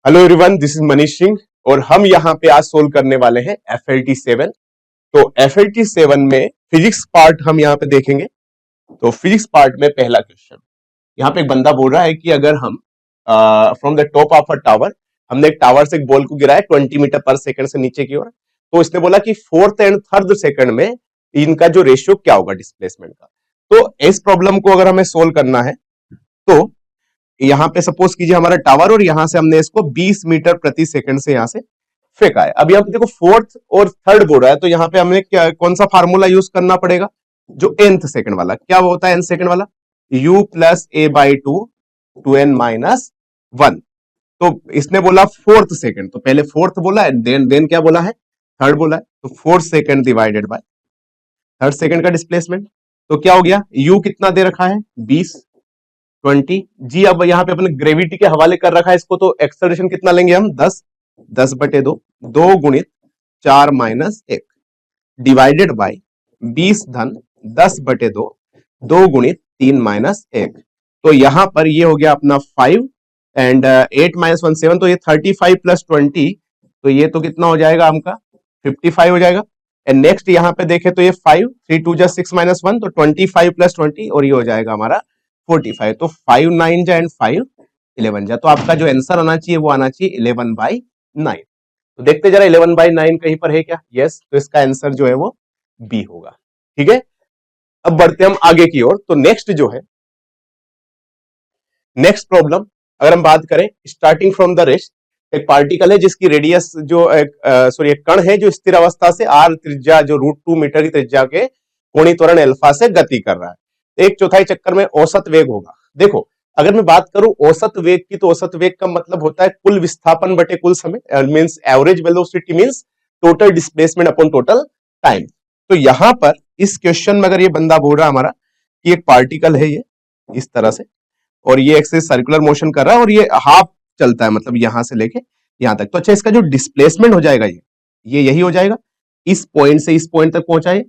Hello everyone, this is Manish Singh और हम यहाँ पे आज सोल्व करने वाले हैं FLT 7। तो FLT 7 में फिजिक्स पार्ट हम यहाँ पे देखेंगे। तो फिजिक्स पार्ट में पहला क्वेश्चन, यहाँ पे एक बंदा बोल रहा है कि अगर हम from the top of a tower, हमने एक टावर से एक बॉल को गिराया 20 मीटर पर सेकंड से नीचे की ओर, तो इसने बोला कि फोर्थ एंड थर्ड सेकंड में इनका जो रेशियो क्या होगा डिस्प्लेसमेंट का। तो इस प्रॉब्लम को अगर हमें सोल्व करना है तो यहाँ पे सपोज कीजिए हमारा टावर और यहाँ से हमने इसको 20 मीटर प्रति सेकंड से यहाँ से फेंका है। अभी आप देखो फोर्थ और थर्ड बोल रहा है, तो यहाँ पे हमें क्या कौन सा फार्मूला यूज करना पड़ेगा, जो nth सेकंड वाला। क्या वो होता है nth सेकंड वाला? u plus A by two n minus 1। तो इसने बोला फोर्थ सेकंड, तो पहले फोर्थ बोला है, देन क्या बोला है, थर्ड बोला है। तो fourth second divided by third second का डिस्प्लेसमेंट, तो क्या हो गया, u कितना दे रखा है 20 जी। अब यहाँ पे अपने ग्रेविटी के हवाले कर रखा है इसको, तो एक्सेलरेशन कितना लेंगे हम 10 बटे 2, 2 गुणित 4 माइनस 1 डिवाइडेड बाय 20 धन 10 बटे 2, 2 गुणित 3 माइनस 1। तो यहां पर ये हो गया अपना 5 एंड 8 माइनस 1 7, तो ये 35 प्लस 20, तो ये तो कितना हो जाएगा हमका 55 हो जाएगा। एंड नेक्स्ट यहाँ पे देखे तो ये 5 3 2 6 माइनस 1, तो 25 प्लस 20 और ये हो जाएगा हमारा 45। तो 5 9 जा एंड 5 11 जा, तो आपका जो आंसर आना चाहिए वो आना चाहिए 11/9। तो देखते जरा 11/9 कहीं पर है क्या? यस, तो इसका आंसर जो है वो बी होगा। ठीक है, अब बढ़ते हम आगे की ओर। तो नेक्स्ट जो है, नेक्स्ट प्रॉब्लम अगर हम बात करें, स्टार्टिंग फ्रॉम द रेस्ट, एक पार्टिकल है जिसकी रेडियस जो सॉरी एक कण है जो स्थिर अवस्था से r त्रिज्या जो √2 मीटर की त्रिज्या के कोणीय त्वरण अल्फा से गति कर रहा है। एक चौथाई चक्कर में औसत वेग होगा। देखो, अगर मैं बात करूं औसत वेग की, तो औसत वेग का मतलब होता है कुल विस्थापन बटे कुल समय, means average velocity means total displacement upon total time. तो यहां पर इस क्वेश्चन में अगर ये बंदा बोल रहा है हमारा कि एक पार्टिकल है ये इस तरह से, और ये एक्सिस सर्कुलर मोशन कर रहा है और ये हाफ चलता है, मतलब यहां से लेके यहां तक। तो अच्छा, इसका जो डिस्प्लेसमेंट हो जाएगा ये यही हो जाएगा, इस पॉइंट से इस पॉइंट तक पहुंचा है।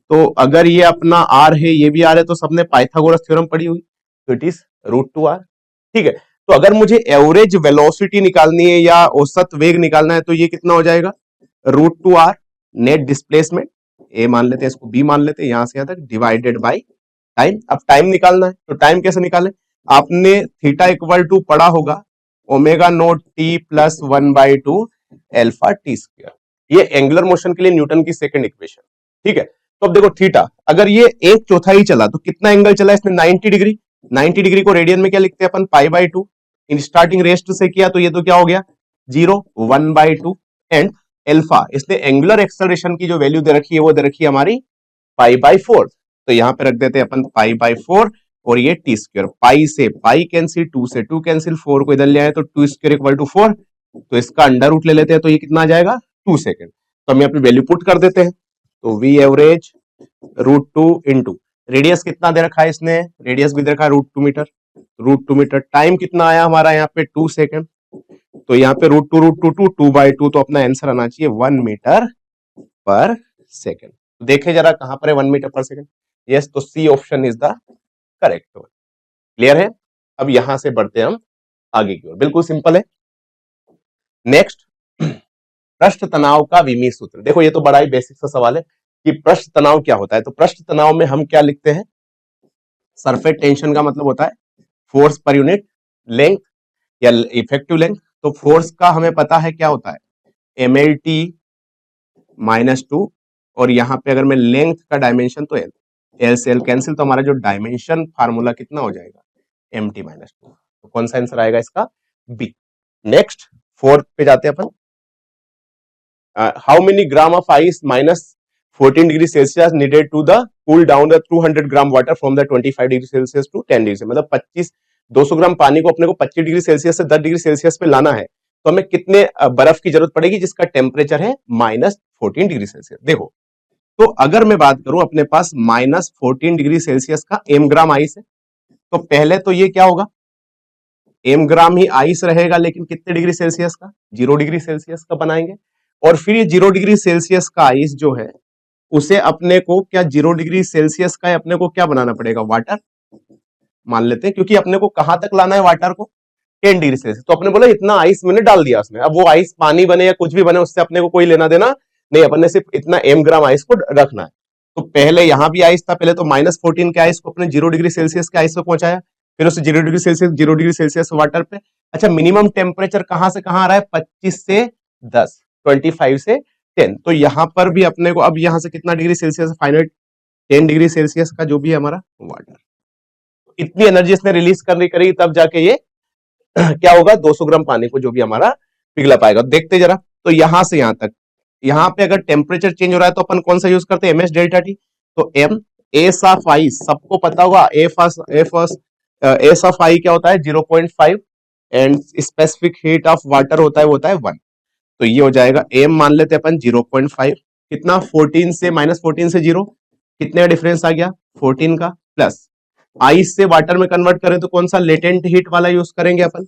तो अगर ये अपना आर है, ये भी आर है, तो सबने पाइथागोरस थ्योरम पढ़ी हुई, तो इट इज √2r। ठीक है, तो अगर मुझे एवरेज वेलोसिटी निकालनी है या औसत वेग निकालना है, तो ये कितना हो जाएगा √2r। नेट डिस्प्लेसमेंट ए मान लेते हैं, इसको बी मान लेते हैं, यहां से यहां तक डिवाइडेड बाय टाइम। अब टाइम निकालना है, तो टाइम कैसे निकालें? आपने थीटा इक्वल टू पढ़ा होगा omega naught T plus 1/2 alpha T square. ये एंगुलर मोशन के लिए न्यूटन की सेकंड इक्वेशन। ठीक है, तो अब देखो थीटा, अगर ये एक चौथाई चला तो कितना एंगल चला इसने 90 डिग्री। 90 डिग्री को रेडियन में क्या लिखते हैं अपन, π/2। इन स्टार्टिंग रेस्ट से किया तो ये तो क्या हो गया 0 1/2 एंड एल्फा, इसने एंगुलर एक्सेलरेशन की जो वैल्यू दे रखी है वो दे रखी है हमारी π/4। तो यहां पे रख देते हैं अपन π/4 और ये टी स्क्वायर। पाई से पाई कैंसिल, 2 से 2 कैंसिल, 4 को इधर ले आए तो 2 स्क्वायर इक्वल टू 4, तो इसका अंडर रूट ले लेते हैं, तो ये कितना आ जाएगा 2 सेकंड। तो हम यहाँ पे वैल्यू पुट कर देते हैं, तो वी एवरेज √2 इंटू रेडियस कितना दे रखा है इसने, रेडियस भी दे रखा है √2 मीटर, √2 मीटर। टाइम कितना आया हमारा यहाँ पे 2 सेकंड, तो यहाँ पे √2 2/2, तो अपना आंसर आना चाहिए 1 मीटर पर सेकंड। देखे जरा कहां पर है 1 मीटर पर सेकंड। यस, तो C option is the correct one. Clear है? अब यहां से बढ़ते हैं हम आगे की ओर, बिल्कुल सिंपल है। नेक्स्ट, पृष्ठ तनाव का विमीय सूत्र। देखो, ये तो बड़ा ही बेसिक सा सवाल है कि पृष्ठ तनाव क्या होता है। तो पृष्ठ तनाव में हम क्या लिखते हैं, सरफेस टेंशन का मतलब होता है फोर्स पर यूनिट लेंथ या इफेक्टिव लेंथ। तो फोर्स का हमें पता है क्या होता है mlt -2, और यहां पे अगर मैं लेंथ का डायमेंशन तो एल से एल कैंसिल, तो हमारा जो डायमेंशन फार्मूला कितना हो जाएगा mt -2। तो कौन सा आंसर आएगा इसका, बी। नेक्स्ट, फोर्थ पे जाते हैं अपन। How many gram of ice -14 degree Celsius needed to the cool down the 200 gram water from the 25 degree Celsius to 10 degree, मतलब 200 ग्राम पानी को अपने को 25 डिग्री सेल्सियस से 10 डिग्री सेल्सियस पे लाना है, तो हमें कितने बर्फ की जरूरत पड़ेगी जिसका टेम्परेचर है -14 डिग्री सेल्सियस। देखो, तो अगर मैं बात करूं अपने पास -14 डिग्री सेल्सियस का m ग्राम आइस है, तो पहले तो ये क्या होगा, m ग्राम ही आइस रहेगा, लेकिन कितने डिग्री सेल्सियस का, 0 डिग्री सेल्सियस का बनाएंगे। और फिर ये 0 डिग्री सेल्सियस का आइस जो है उसे अपने को क्या 0 डिग्री सेल्सियस का अपने को क्या बनाना पड़ेगा, वाटर मान लेते हैं, क्योंकि अपने को कहां तक लाना है वाटर को, 10 डिग्री सेल्सियस। तो अपने बोला इतना आइस मैंने डाल दिया उसमें, अब वो आइस पानी बने या कुछ भी बने उससे अपने को कोई लेना देना नहीं, अपन ने सिर्फ इतना m ग्राम आइस को रखना है। तो पहले यहां भी आइस था, पहले तो -14 के आइस को अपने 0 डिग्री सेल्सियस के आइस पे पहुंचाया, फिर उसे 0 डिग्री सेल्सियस वाटर पे। अच्छा, मिनिमम टेम्परेचर कहां से कहां आ रहा है? 25 से 10, 25 से 10। तो यहां पर भी अपने को अब यहां से कितना degree Celsius final? 10 degree Celsius का जो भी है हमारा वाटर। इतनी एनर्जी इसने रिलीज करनी करी, तब जाके ये क्या होगा? 200 ग्राम पानी को जो भी हमारा पिघला पाएगा। देखते जरा, तो यहां से यहां तक, यहां पे अगर टेम्परेचर चेंज हो रहा है तो अपन कौन सा यूज करते हैं? MS delta T. तो एम एस ऑफ आई सबको पता होगा, एस ऑफ आई क्या होता है? 0.5 and specific heat of water होता है वो होता है 1। तो ये हो जाएगा एम मान लेते हैं अपन 0.5, कितना? 14 से -14 से 0, कितने का डिफरेंस आ गया? 14 का, प्लस आइस से वाटर में कन्वर्ट करें तो कौन सा? लेटेंट हीट वाला यूज करेंगे अपन,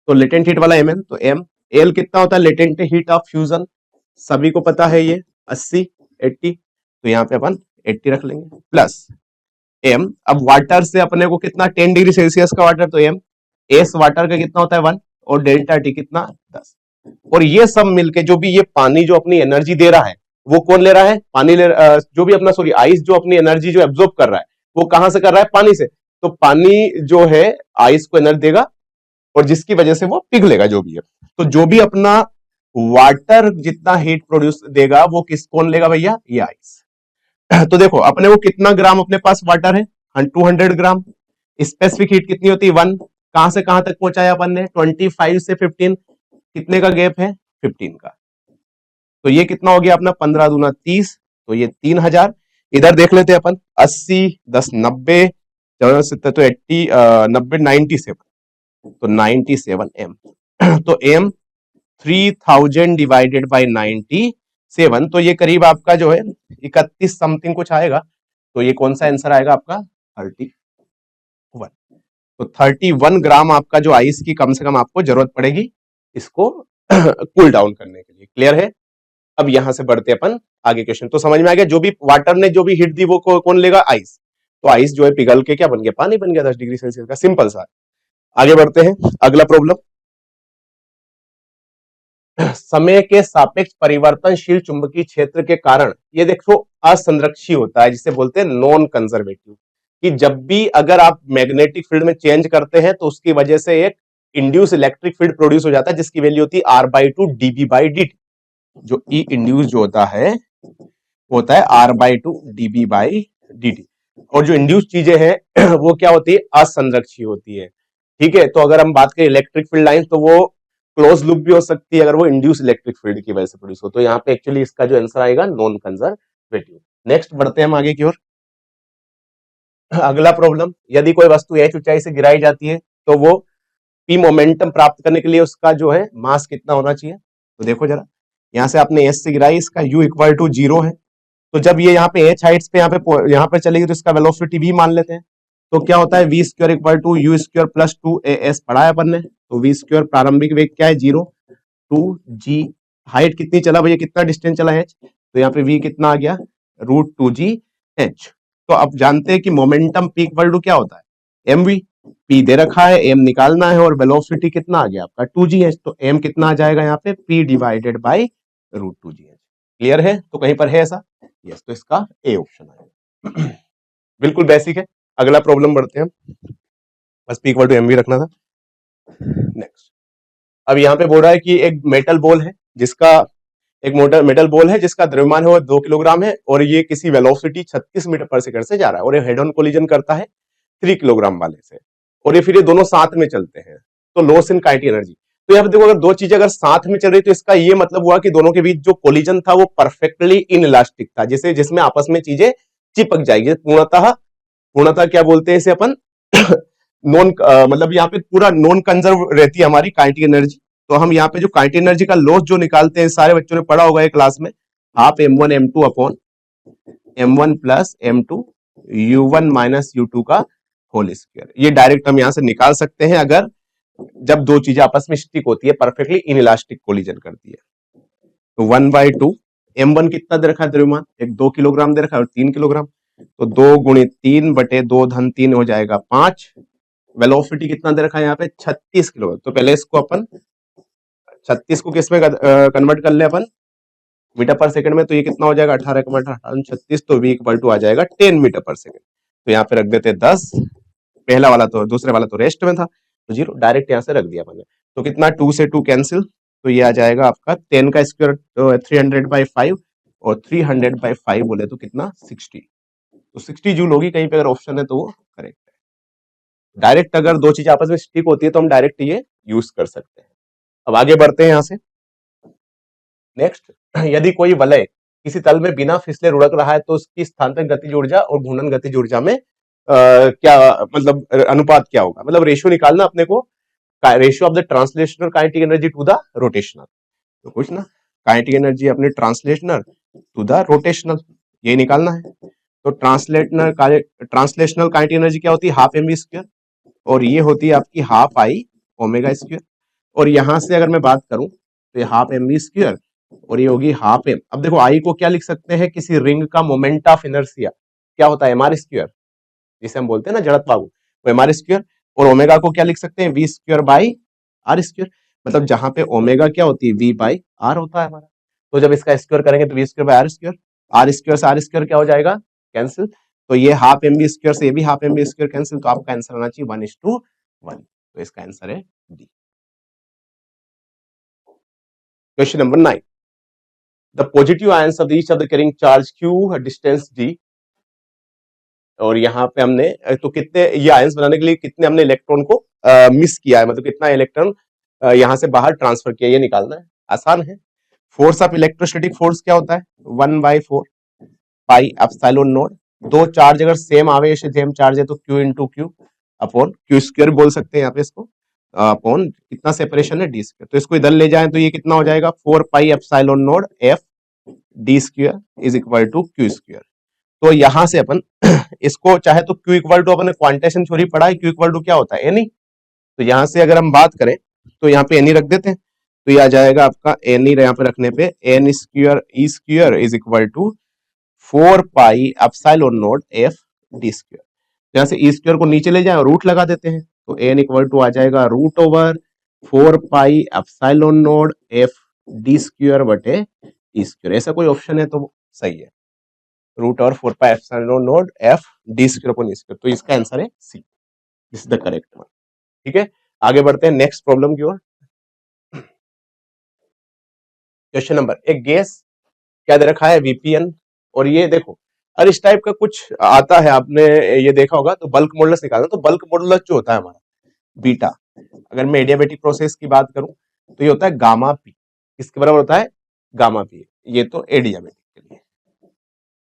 तो लेटेंट हीट वाला ml। तो m एल कितना होता है? लेटेंट हीट ऑफ फ्यूजन, सभी को पता है ये 80 80, तो यहाँ पे अपन 80 रख लेंगे, प्लस m। अब वाटर से अपने को कितना? 10 डिग्री सेल्सियस का वाटर, तो m एस वाटर का कितना होता है? 1, और डेल्टा टी कितना? 10। और ये सब मिलके जो भी ये पानी जो अपनी एनर्जी दे रहा है वो कौन ले रहा है? पानी जो भी अपना सॉरी आइस जो अपनी एनर्जी जो एब्जॉर्ब कर रहा है वो कहां से कर रहा है? पानी से। तो पानी जो है आइस को एनर्जी देगा और जिसकी वजह से वो पिघलेगा जो भी है। तो जो भी अपना वाटर जितना हीट प्रोड्यूस देगा वो कौन लेगा भैया? ये आइस। तो देखो अपने को कितना ग्राम अपने पास वाटर है? 200 ग्राम। स्पेसिफिक हीट कितनी होती है? 1। कहां से कहां तक पहुंचाया अपन ने? 25 से 15, कितने का गैप है? 15 का। तो ये कितना हो गया अपना? 15 दूना 30, तो ये 3000। इधर देख लेते हैं अपन, 80 10 90, 70 तो 80 90 97, तो 97 एम। तो एम 3000 डिवाइडेड बाई 97, तो ये करीब आपका जो है 31 समथिंग कुछ आएगा। तो ये कौन सा आंसर आएगा आपका? 31। तो 31 ग्राम आपका जो आइस की कम से कम आपको जरूरत पड़ेगी इसको कूल डाउन करने के लिए। क्लियर है? अब यहां से बढ़ते अपन आगे क्वेश्चन। तो समझ में आ गया, जो भी वाटर ने जो भी हिट दी वो कौन लेगा? आइस। तो आइस जो है पिघल के क्या बन गया? पानी बन गया 10 डिग्री सेल्सियस का। सिंपल सा। आगे बढ़ते हैं, अगला प्रॉब्लम। समय के सापेक्ष परिवर्तनशील चुंबकीय क्षेत्र के कारण ये देखो असंरक्षी होता है, जिसे बोलते हैं नॉन कंजर्वेटिव, कि जब भी अगर आप मैग्नेटिक फील्ड में चेंज करते हैं तो उसकी वजह से एक इंड्यूस इलेक्ट्रिक फील्ड प्रोड्यूस हो जाता है, जिसकी वैल्यू होती है R/2 dB/dt। जो ई इंड्यूस जो होता है वो होता है R/2 dB/dt। और जो इंड्यूस चीजें हैं वो क्या होती है? असंरक्षी होती है। ठीक है, तो अगर हम बात करें इलेक्ट्रिक फील्ड लाइन तो वो क्लोज लूप भी हो सकती है अगर वो इंड्यूस इलेक्ट्रिक फील्ड की वजह से प्रोड्यूस हो। तो यहाँ पे एक्चुअली इसका जो आंसर आएगा नॉन कंजर्वेटिव। नेक्स्ट बढ़ते हैं हम आगे की ओर। अगला प्रॉब्लम, यदि कोई वस्तु h ऊंचाई से गिराई जाती है तो वो p मोमेंटम प्राप्त करने के लिए उसका जो है मास कितना होना चाहिए? तो देखो जरा, यहां से आपने s से गिराई, इसका u इक्वल टू 0 है, तो जब ये यहाँ पे h हाइट्स पे यहाँ पे चलेगी तो इसका वेलोसिटी v मान लेते हैं। तो क्या होता है? v² equal to u square plus 2as पढ़ा है अपन ने। तो v² प्रारंभिक वेग क्या है? 0, 2g। हाइट कितनी चला भैया? कितना डिस्टेंस चला h? तो यहाँ पे v कितना आ गया? √2gh। तो अब जानते हैं कि मोमेंटम p इक्वल टू क्या होता है? mv। p दे रखा है, m निकालना है, और वेलोसिटी कितना आ गया आपका? 2gh। तो m कितना आ जाएगा यहाँ पे? p divided by √2gh। Clear है? तो कहीं पर है ऐसा? यस, तो इसका ए ऑप्शन आएगा। बिल्कुल बेसिक है। अगला प्रॉब्लम बढ़ते हैं, बस p इक्वल टू mv रखना था। नेक्स्ट, अब यहाँ पे बोल रहा है कि एक मेटल बॉल है जिसका मेटल बॉल है जिसका द्रव्यमान है वो 2 किलोग्राम है, और ये किसी वेलोसिटी 36 मीटर पर सेकंड से जा रहा है, और ये हेड ऑन कोलिजन करता है 3 किलोग्राम वाले से, और ये फिर ये दोनों साथ में चलते हैं। तो लॉस इन काइनेटिक एनर्जी। तो यहाँ पे देखो, अगर दो चीजें अगर साथ में चल रही तो इसका ये मतलब हुआ कि दोनों के बीच जो कोलिजन था वो परफेक्टली इनइलास्टिक था, जिसमें आपस में चीजें चिपक जाएगी। पूर्णतः क्या बोलते हैं इसे अपन? नॉन मतलब यहाँ पे पूरा नॉन कंजर्व रहती है हमारी काइनेटिक एनर्जी। तो हम यहाँ पे जो काइनेटिक एनर्जी का लॉस जो निकालते हैं, सारे बच्चों ने पढ़ा होगा क्लास में, half m1 m2 upon m1 plus m2 u1 minus u2 का होल स्क्वायर। ये डायरेक्ट हम यहाँ से निकाल सकते हैं अगर जब दो चीजें आपस में स्टिक होती है, परफेक्टली इनइलास्टिक कोलिजन करती है। तो 1/2 m1 कितना दे रखा है द्रव्यमान? एक 2 किलोग्राम दे रखा है और 3 किलोग्राम, तो 2 × 3 / 2 धन 3 हो जाएगा 5, वेलोसिटी कितना दे रखा है यहाँ पे 36 किलोमीटर। तो पहले इसको अपन 36 को किस में कन्वर्ट कर ले अपन मीटर पर सेकंड में, तो ये कितना हो जाएगा 18,18,36, तो v इक्वल टू आ जाएगा 10 मीटर पर सेकंड। तो यहाँ पे रख देते 10, पहला वाला तो दूसरे वाला तो रेस्ट में था तो 0, डायरेक्ट यहाँ से रख दिया मैंने। तो कितना 2 से 2 कैंसिल, तो ये आ जाएगा आपका 10 का स्क्वायर 300/5 और 300/5 बोले तो कितना 60, तो 60 जूल होगी। कहीं पे अगर ऑप्शन है तो वो करेक्ट है। डायरेक्ट अगर दो चीज आपस में स्टिक होती है तो हम डायरेक्ट ये यूज कर सकते हैं। अब आगे बढ़ते हैं यहाँ से नेक्स्ट। यदि कोई वलय किसी तल में बिना फिसले लुढ़क रहा है तो उसकी स्थानांतरित गतिज ऊर्जा और घूर्णन गतिज ऊर्जा में क्या मतलब अनुपात क्या होगा, मतलब रेशियो निकालना अपने को, ratio of the translational kinetic energy to the rotational. तो कुछ ना काइनेटिक एनर्जी अपने ट्रांसलेशनल टू द रोटेशनल, ये निकालना है। तो ट्रांसलेशनल काइनेटिक एनर्जी क्या होती है, हाफ mv स्क्वायर, और ये होती है आपकी हाफ आई ओमेगा स्क्वायर। और यहां से अगर मैं बात करूं तो ये हाफ mv स्क्वायर और ये होगी हाफ m। अब देखो आई को क्या लिख सकते हैं, किसी रिंग का मोमेंट ऑफ इनर्शिया क्या होता है mr स्क्वायर, जिसे हम बोलते हैं ना जड़त्व बाहु, वो mr स्क्वायर। और ओमेगा को क्या लिख सकते हैं v square by R square, मतलब जहां पे ओमेगा क्या होती है v बाई आर होता है हमारा। तो जब इसका स्क्वायर करेंगे तो v square by R square से आर स्क्वायर क्या हो जाएगा कैंसिल, तो ये हाफ mv स्क्वायर से ये भी हाफ mv स्क्वायर कैंसिल, तो आपका आंसर आना चाहिए 1:1। तो इसका आंसर है D. Question number 9, the positive ions of each of the carrying charge q distance d। और यहाँ पे हमने तो कितने ये आयंस बनाने के लिए कितने हमने इलेक्ट्रॉन को मिस किया है, मतलब कितना इलेक्ट्रॉन यहाँ से बाहर ट्रांसफर किया, ये निकालना है। आसान है। फोर्स ऑफ इलेक्ट्रोस्टैटिक फोर्स क्या होता है 1/4 पाई एप्सिलॉन नॉट। दो चार्ज अगर सेम आवेश है, सेम चार्ज है, तो q into Q upon Q square बोल सकते हैं यहाँ पे इसको, अपॉन कितना सेपरेशन है डी स्क्वायर। तो इसको इधर ले जाएं तो ये कितना हो जाएगा 4 pi epsilon naught F D square is equal to Q square. तो यहां से अपन इसको चाहे तो q इक्वल टू अपन क्वांटेशन थ्योरी पढ़ा है, q इक्वल टू क्या होता है एनी। तो यहां से अगर हम बात करें तो यहाँ पे एनी रख देते हैं, तो ये आ जाएगा आपका एनी यहाँ पे रखने पे N square E square is equal to 4 pi epsilon naught F D square. यहाँ से ई स्क्वायर को नीचे ले जाए और रूट लगा देते हैं, तो एन इक्वल टू आ जाएगा root over 4 pi epsilon naught F D square बटे ई स्क्वायर। ऐसा कोई ऑप्शन है तो सही है, रूट और 4 pi epsilon naught F D square upon E square. तो इसका आंसर है C, this is the correct one. ठीक है, आगे बढ़ते हैं नेक्स्ट प्रॉब्लम की ओर। क्वेश्चन नंबर, एक गैस क्या दे रखा है वीपीएन, और ये देखो अगर इस टाइप का कुछ आता है आपने ये देखा होगा, तो बल्क मॉडुलस निकालना। तो बल्क मॉडुलस जो होता है हमारा बीटा, अगर मैं एडियाबेटिक प्रोसेस की बात करूं तो ये होता है गामा पी, किसके बराबर होता है गामा पी, ये तो एडियाबेटिक के लिए।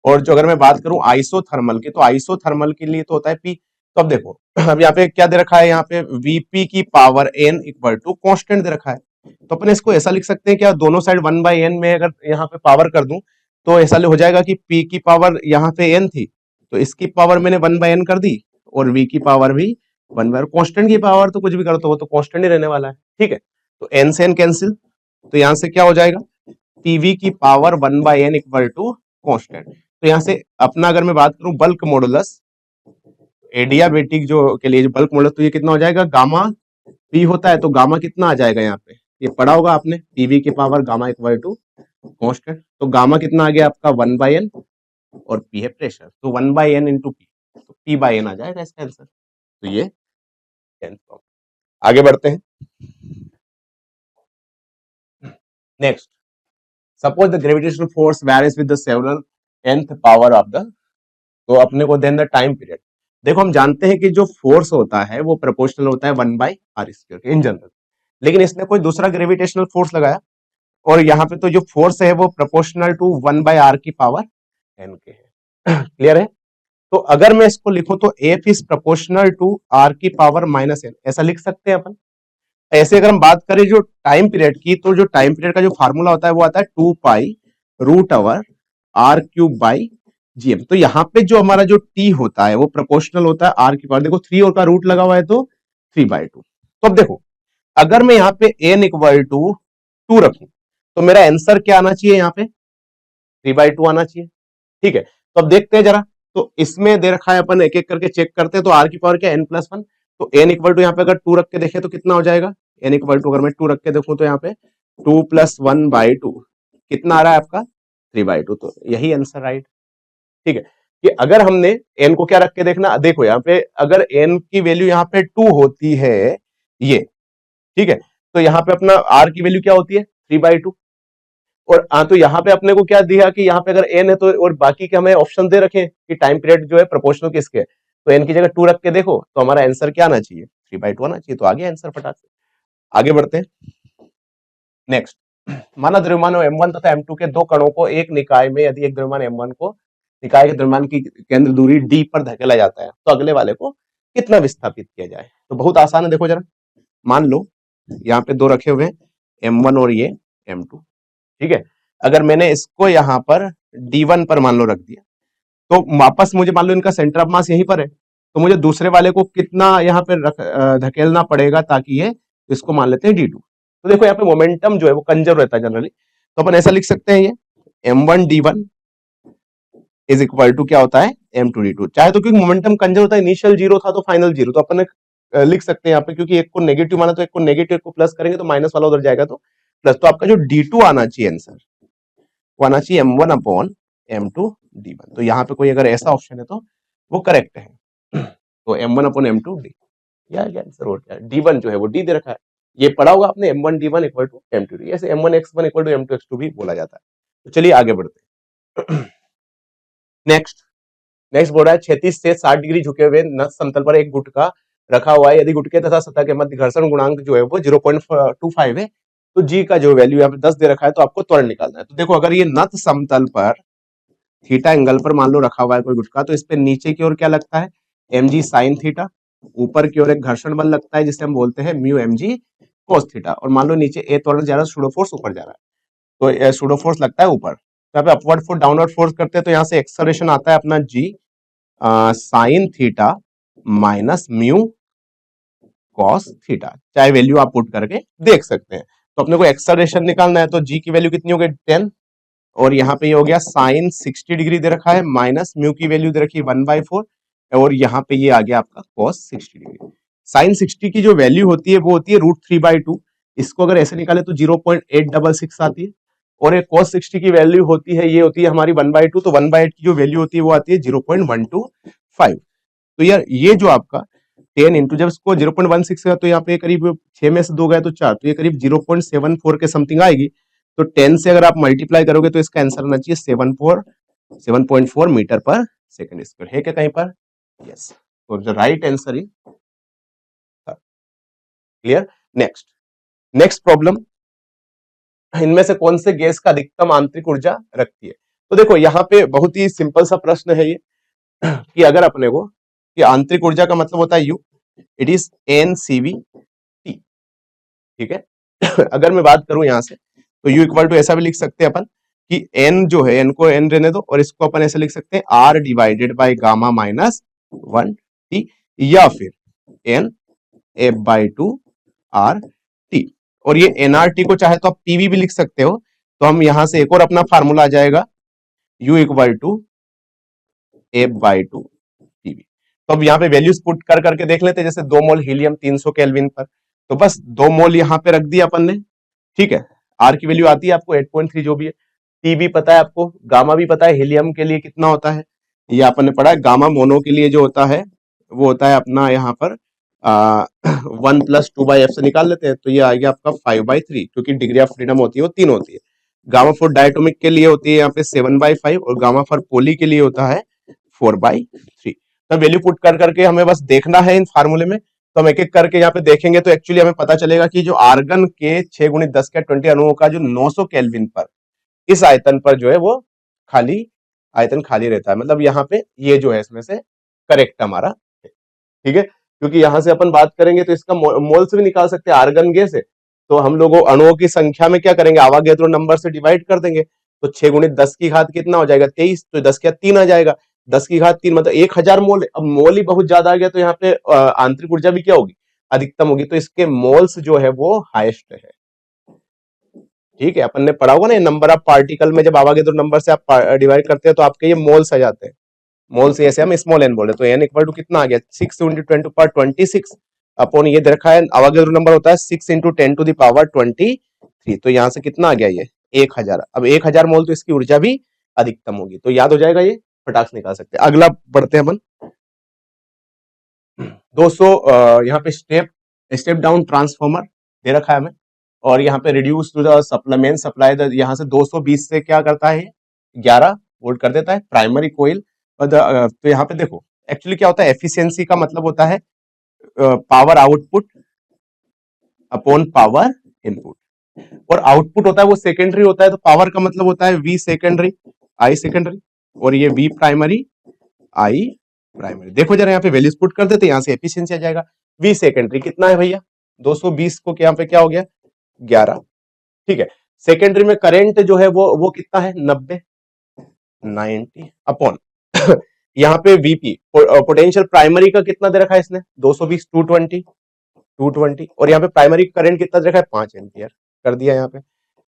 और जो अगर मैं बात करूं आइसोथर्मल की, तो आइसोथर्मल के लिए तो होता है पी। तो अब देखो अब यहाँ पे क्या दे रखा है, यहाँ पे वीपी की power N equal to constant दे रखा है। तो अपन इसको ऐसा लिख सकते हैं क्या, दोनों साइड 1/n में अगर यहाँ पे पावर कर दूं तो ऐसा हो जाएगा कि p की पावर यहाँ पे n थी तो इसकी पावर मैंने 1/n कर दी, और v की पावर भी 1/, कांस्टेंट की पावर तो कुछ भी करो तो वो तो कांस्टेंट ही रहने वाला है। ठीक है, तो n से n कैंसिल, तो यहाँ से क्या हो जाएगा pv की power 1/n equal to constant. तो यहाँ से अपना अगर मैं बात करूं बल्क मॉडुलस एडियाबेटिक जो के लिए जो बल्क मॉडुलस, तो ये कितना हो जाएगा गामा p होता है, तो गामा कितना आ जाएगा यहाँ पे, ये पढ़ा होगा आपने pv की power gamma equal to constant. तो गामा कितना आ गया आपका 1/n, और p है प्रेशर, तो 1/n इंटू p, तो p/n आ जाएगा इसका आंसर। तो ये आगे बढ़ते हैं next. Suppose the gravitational force varies with the several nth power of the, तो अपने को देन द टाइम पीरियड। देखो हम जानते हैं कि जो फोर्स होता है वो प्रोपोर्शनल होता है 1/r² इन जनरल, लेकिन इसने कोई दूसरा ग्रेविटेशनल फोर्स लगाया और यहाँ पे तो जो फोर्स है वो प्रोपोर्शनल टू 1/r की पावर n के है। क्लियर है, तो अगर मैं इसको लिखूं तो F is proportional to r की पावर -n, ऐसा लिख सकते हैं अपन। ऐसे अगर हम बात करें जो टाइम पीरियड की, तो जो टाइम पीरियड का जो फार्मूला होता है वो आता है 2 pi root over r³ by GM. तो यहाँ पे जो हमारा जो t होता है वो प्रोपोर्शनल होता है r की पावर, देखो 3 और का रूट लगा हुआ है तो 3/2। तो अब देखो अगर मैं यहाँ पे n इक्वल टू 2 रखूं तो मेरा आंसर क्या आना चाहिए, यहाँ पे 3/2 आना चाहिए। ठीक है, तो अब देखते हैं जरा, तो इसमें दे रखा है अपन एक एक करके चेक करते हैं, तो r की पावर क्या n+1, तो n इक्वल टू यहाँ पे अगर 2 रख के देखें तो कितना हो जाएगा, n इक्वल टू अगर मैं 2 रख के देखूं तो यहाँ पे 2 + 1/2 कितना आ रहा है आपका 3/2। तो यही आंसर राइट। ठीक है कि अगर हमने n को क्या रख के देखना, देखो यहाँ पे अगर n की वैल्यू यहाँ पे 2 होती है ये, ठीक है, तो यहाँ पे अपना r की वैल्यू क्या होती है 3/2। और तो यहाँ पे अपने को क्या दिया कि यहाँ पे अगर n है तो, और बाकी के हमें ऑप्शन दे रखे कि टाइम पीरियड जो है प्रोपोर्शनल किसके है, तो n की जगह 2 रख के देखो तो हमारा आंसर क्या आना चाहिए 3/2 आना चाहिए। तो आगे आंसर फटाक से आगे बढ़ते हैं। नेक्स्ट, माना द्रव्यमान m1 तथा m2 के दो कणों को एक निकाय में यदि एक द्रव्यमान m1 को निकाय के द्रव्यमान की केंद्र दूरी d पर धकेला जाता है तो अगले वाले को कितना विस्थापित किया जाए। तो बहुत आसान है, देखो जरा मान लो यहाँ पे दो रखे हुए हैं m1 और ये m2, ठीक है, अगर मैंने इसको यहाँ पर d1 पर मान लो रख दिया तो वापस मुझे मान लो इनका सेंटर ऑफ मास यहीं पर है, तो मुझे दूसरे वाले को कितना यहाँ पे धकेलना पड़ेगा ताकि ये, इसको मान लेते हैं d2। तो देखो यहाँ पे मोमेंटम जो है वो कंजर्व रहता है जनरली, तो अपन ऐसा लिख सकते हैं ये m1 d1 is equal to क्या होता है m2 d2। चाहे तो क्योंकि मोमेंटम कंजर्व होता है, इनिशियल जीरो था तो फाइनल जीरो, तो अपन लिख सकते हैं यहाँ पे, क्योंकि एक को नेगेटिव माना तो एक को नेगेटिव, एक को प्लस करेंगे तो माइनस वाला उधर जाएगा तो प्लस। तो आपका जो d2 आना चाहिए आंसर वो आना चाहिए m1 अपॉन m2 d1। तो यहाँ पे कोई अगर ऐसा ऑप्शन है तो वो करेक्ट है। तो m1 अपॉन m2 d, क्या आंसर और क्या, d1 जो है वो d दे रखा है, ये पढ़ा होगा आपने m1 d1 equal to m2 d, ऐसे m1 x1 equal to m2 x2 भी बोला जाता है। तो चलिए आगे बढ़ते हैं। नेक्स्ट बोल रहा है 36 से 60 डिग्री झुके हुए नत समतल पर एक गुटका रखा हुआ है, यदि गुटके तथा सतह के मध्य घर्षण गुणांक जो है वो 0.25 है, तो जी का जो वैल्यू यहाँ पे 10 दे रखा है, तो आपको त्वरण निकालना है। तो देखो अगर ये नत समतल पर थीटा एंगल पर मान लो रखा हुआ है कोई गुटका, तो इस पे नीचे की ओर क्या लगता है mg साइन थीटा, ऊपर की ओर एक घर्षण बल लगता है जिसे हम बोलते हैं म्यू mg कोस थीटा, और मान लो नीचे ए त्वरण जा रहा है, सूडो फोर्स ऊपर जा रहा है, तो सूडो फोर्स लगता है ऊपर, तो यहाँ पे अपवर्ड फोर्स डाउनवर्ड फोर्स करते हैं, तो यहाँ से एक्सेलरेशन आता है अपना G sine theta minus mu cos theta, चाहे वैल्यू आप पुट करके देख सकते हैं। तो अपने को एक्सेलरेशन निकालना है, तो जी की वैल्यू कितनी हो गई 10, और यहाँ पे ये हो गया साइन 60 डिग्री दे रखा है, माइनस म्यू की वैल्यू दे रखी है 1/4, और यहाँ पे ये आ गया आपका कॉस 60 डिग्री। साइन 60 की जो वैल्यू होती है वो होती है √3/2, इसको अगर ऐसे निकाले तो 0.866 आती है, और एक cos 60 की वैल्यू होती है, ये होती है हमारी 1/2, तो 1/8 की जो वैल्यू होती है वो आती है 0.125। तो यार ये जो आपका 10 इंटू, जब इसको 0.16 है तो यहाँ पे करीब 6 में से 2 गए तो 4, तो ये करीब 0.74 के समथिंग आएगी। तो 10 से अगर आप मल्टीप्लाई करोगे तो इसका आंसर आना चाहिए 7.4 मीटर पर सेकंड स्क्वायर, है क्या कहीं पर? यस, तो the right answer is clear. Next problem, इनमें से कौन से गैस का अधिकतम आंतरिक ऊर्जा रखती है? तो देखो यहाँ पे बहुत ही सिंपल सा प्रश्न है ये कि अगर अपने को, कि आंतरिक ऊर्जा का मतलब होता है यू, इट इज NCV-T, ठीक है। अगर मैं बात करूं यहाँ से तो U इक्वल टू ऐसा भी लिख सकते हैं अपन कि N जो है, N को N रहने दो, और इसको अपन ऐसे लिख सकते हैं R divided by gamma minus 1T, या फिर N F/2 RT, और ये nRT को चाहे तो आप PV भी लिख सकते हो। तो हम यहां से एक और अपना फार्मूला आ जाएगा U equal to F/2 PV। तो अब यहाँ पे वैल्यूज पुट कर करके देख लेते हैं, जैसे 2 मोल हीलियम 300 केल्विन पर, तो बस 2 मोल यहाँ पे रख दिया अपन ने, ठीक है। R की वैल्यू आती है आपको 8.3 जो भी है, T भी पता है आपको, गामा भी पता है, हीलियम के लिए कितना होता है ये अपन ने पढ़ा है, गामा मोनो के लिए जो होता है वो होता है अपना यहाँ पर 1 + 2/f से निकाल लेते हैं, तो ये आ गया आपका 5/3, क्योंकि डिग्री ऑफ फ्रीडम होती है वो 3 होती है। गामा फॉर डायटोमिक के लिए होती है यहाँ पे 7/5, और गामा फॉर पोली के लिए होता है 4/3। तो वैल्यू पुट कर करके हमें बस देखना है इन फार्मूले में, तो हम एक एक करके यहाँ पे देखेंगे तो एक्चुअली हमें पता चलेगा कि जो आर्गन के 6 × 10⁻20 अणुओं का जो 900 केल्विन पर इस आयतन पर जो है वो आयतन खाली रहता है, मतलब यहाँ पे ये जो है इसमें से करेक्ट हमारा, ठीक है। क्योंकि यहां से अपन बात करेंगे तो इसका मोल से भी निकाल सकते हैं, आर्गन गैस है तो हम लोग अणुओं की संख्या में क्या करेंगे, आवागेद्रो नंबर से डिवाइड कर देंगे, तो 6 × 10 की घात कितना हो जाएगा 23, तो 10 की घात 3 आ जाएगा, 10 की घात 3 मतलब 1000 मोल। अब मोल ही बहुत ज्यादा आ गया तो यहाँ पे आंतरिक ऊर्जा भी क्या होगी, अधिकतम होगी, तो इसके मोल्स जो है वो हाईएस्ट है, ठीक है। अपन ने पढ़ा होगा ना नंबर ऑफ पार्टिकल में, जब आवागेद्रो नंबर से आप डिवाइड करते हैं तो आपके ये मोल्स आ जाते हैं, मोल से ऐसे हम स्मॉल n बोले, तो n इक्वल टू कितना आ गया 6 × 10⁻26, अपॉन ये दे रखा है अवोगाड्रो नंबर होता है 6 × 10⁻23। तो यहां से कितना आ गया ये 1000। अब 1000 मोल तो इसकी ऊर्जा भी अधिकतम होगी, तो याद हो जाएगा ये, फटाक से निकाल सकते हैं। अगला बढ़ते हैं अपन 200 यहाँ पे स्टेप डाउन ट्रांसफॉर्मर दे रखा है हमें, और यहाँ पे reduce to the supplement supply यहाँ से 220 से क्या करता है 11 वोल्ट कर देता है प्राइमरी कोयल। तो यहाँ पे देखो एक्चुअली क्या होता है, एफिशिएंसी का मतलब होता है power output upon power input, और आउटपुट होता है वो सेकेंडरी होता है, तो पावर का मतलब होता है वी सेकेंडरी आई सेकेंडरी, और ये वी प्राइमरी आई प्राइमरी। देखो जरा यहाँ पे वैल्यूज पुट कर देते, यहाँ से एफिशिएंसी आ जाएगा। वी सेकेंडरी कितना है भैया 220 को यहाँ पे क्या हो गया 11, ठीक है। सेकेंडरी में करंट जो है वो कितना है 90 अपॉन यहाँ पे वीपी पोटेंशियल प्राइमरी का कितना दे रखा है इसने 220 220, और यहाँ पे प्राइमरी करंट कितना दे रखा है 5 एम्पियर कर दिया यहाँ पे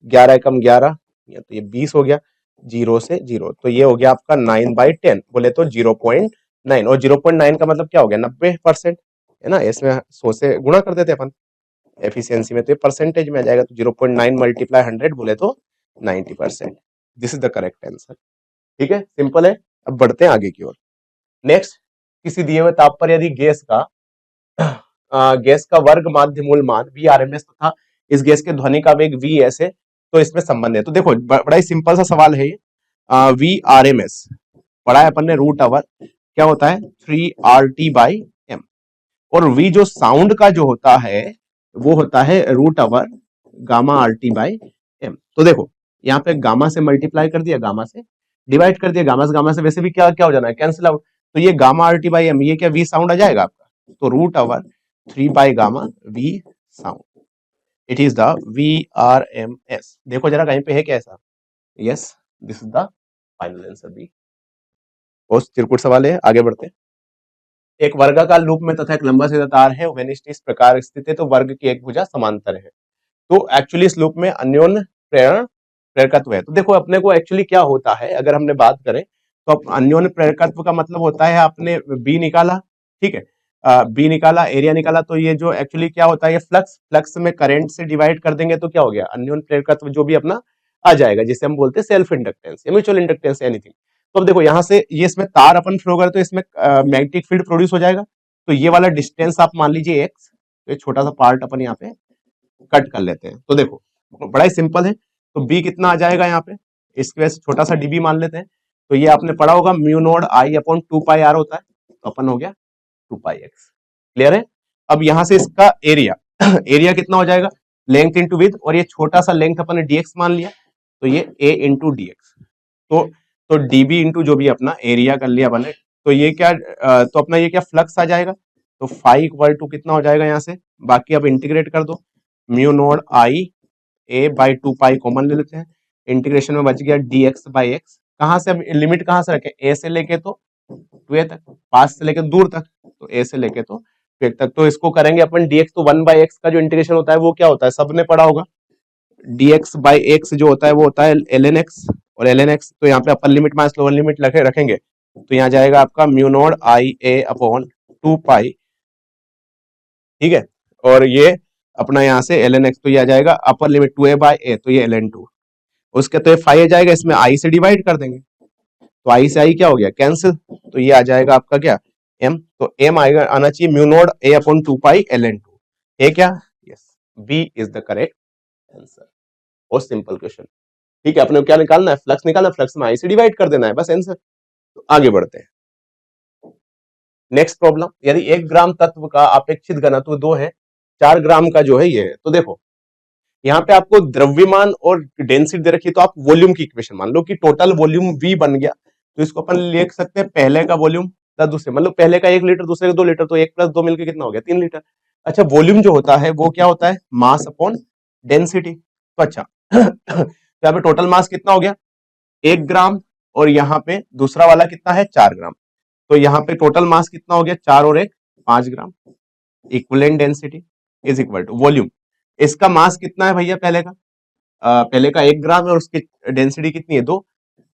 11 एकम 11, तो ये 20 हो गया 0 से 0, तो ये हो गया आपका 9/10 बोले तो 0.9, और 0.9 का मतलब क्या हो गया 90% है ना, इसमें 100 से गुणा कर देते अपन एफिशिएंसी में, तो ये परसेंटेज में आ जाएगा, तो 0.9 × 100 बोले तो 90%। This is the correct answer, ठीक है, सिंपल है। अब बढ़ते हैं आगे की ओर। नेक्स्ट, किसी दिए हुए ताप पर यदि गैस का वर्ग माध्य मूल मान Vrms तथा इस गैस के ध्वनि का वेग Vs है, तो इसमें संबंध है। तो देखो बड़ा ही सिंपल सा सवाल है ये। Vrms पढ़ा है अपन ने रूट आवर क्या होता है 3RT/m, और V जो साउंड का जो होता है वो होता है रूट आवर गामा RT/m। तो देखो यहाँ पे गामा से मल्टीप्लाई कर दिया, गामा से डिवाइड कर दिया, गामा से वैसे भी क्या क्या हो जाना है कैंसिल आउट, तो ये गामा RT/m ये क्या V साउंड आ जाएगा आपका, तो रूट आवर 3/गामा V sound, it is the Vrms। देखो जरा कहीं पे है क्या ऐसा, yes this is the final answer B. बहुत त्रिपुट सवाल है, आगे बढ़ते हैं। एक वर्गाकार लूप में तथा एक लंबा सीधा तार है, वेनिस्टी इस प्रकार स्थित है, तो वर्ग की एक भुजा समांतर है। तो एक्चुअली इस लूप में अन्योन्य प्रेरकत्व है। तो देखो अपने को एक्चुअली क्या होता है, अगर हमने बात करें तो अन्योन्य प्रेरकत्व का मतलब होता है आपने बी निकाला, ठीक है, बी निकाला, एरिया निकाला, तो ये जो एक्चुअली क्या होता है ये फ्लक्स में करंट से डिवाइड कर देंगे तो क्या हो गया अन्योन्य प्रेरकत्व जो भी अपना आ जाएगा, जिसे हम बोलते हैं सेल्फ इंडक्टेंस या म्यूचुअल इंडक्टेंस एनीथिंग। तो अब देखो यहाँ से ये इसमें तार अपन फ्लो करे तो इसमें मैग्नेटिक फील्ड प्रोड्यूस हो जाएगा, तो ये वाला डिस्टेंस आप मान लीजिए एक्स, तो ये छोटा सा पार्ट अपन यहाँ पे कट कर लेते हैं। तो देखो बड़ा ही सिंपल है, तो बी कितना आ जाएगा यहाँ पे, इसकी वजह से छोटा सा डीबी मान लेते हैं, तो ये आपने पढ़ा होगा म्यू नोड आई अपॉन 2πr होता है, तो अपन हो गया 2πx। क्लियर है। अब यहां से इसका एरिया एरिया कितना हो जाएगा लेंथ इंटू विड्थ, और ये छोटा सा लेंथ अपन ने dx मान लिया, तो ये a इंटू dx, तो db इंटू जो भी अपना एरिया कर लिया बने, तो ये क्या तो अपना ये क्या फ्लक्स आ जाएगा, तो फाई इक्वल टू कितना हो जाएगा यहाँ से, बाकी अब इंटीग्रेट कर दो, म्यू नोड आई a/2π कॉमन ले लेते हैं, इंटीग्रेशन में बच गया dx/x, कहां से अब लिमिट कहां से रखे a से लेके तो 2a तक, पास से लेके दूर तक, तो a से लेके तो 2a तक, तो इसको करेंगे अपन dx, तो 1/x का जो इंटीग्रेशन होता है वो क्या होता है सबने पढ़ा होगा, dx/x जो होता है वो होता है ln x, और ln x तो यहाँ पे upper limit minus lower limit रखेंगे, तो यहाँ जाएगा आपका म्यू नोड आई a अपॉन 2π, ठीक है, और ये अपना यहाँ से ln x, तो ये आ जाएगा अपर लिमिट 2a/a, तो ये ln 2, उसके तो ये फाई आ जाएगा, इसमें i से डिवाइड कर देंगे, तो i से i क्या हो गया कैंसिल, तो ये आ जाएगा आपका क्या m, तो m आएगा आना चाहिए म्यू नोड a अपॉन 2π ln 2, है क्या, yes b is the correct answer. बहुत सिंपल क्वेश्चन, ठीक है, अपने को क्या निकालना है फ्लक्स निकालना है, फ्लक्स में i से डिवाइड कर देना है बस आंसर। तो आगे बढ़ते हैं नेक्स्ट प्रॉब्लम, यदि 1 ग्राम तत्व का अपेक्षित घनत्व 2 है, 4 ग्राम का जो है ये है, तो देखो यहाँ पे आपको द्रव्यमान और डेंसिटी दे रखी है, तो आप वॉल्यूम की इक्वेशन मान लो कि टोटल वॉल्यूम V बन गया, तो इसको अपन लिख सकते हैं पहले का वॉल्यूम प्लस दूसरे, मतलब पहले का 1 लीटर दूसरे का 2 लीटर, तो 1 + 2 मिलकर कितना हो गया 3 लीटर। अच्छा वॉल्यूम जो होता है वो क्या होता है मास अपॉन डेंसिटी, तो अच्छा तो यहाँ पे टोटल मास कितना हो गया 1 ग्राम, और यहाँ पे दूसरा वाला कितना है 4 ग्राम, तो यहाँ पे टोटल मास कितना हो गया 4 और 1 5 ग्राम, equivalent density is equal to volume, इसका मास कितना है भैया पहले का 1 ग्राम है और उसकी डेंसिटी कितनी है 2,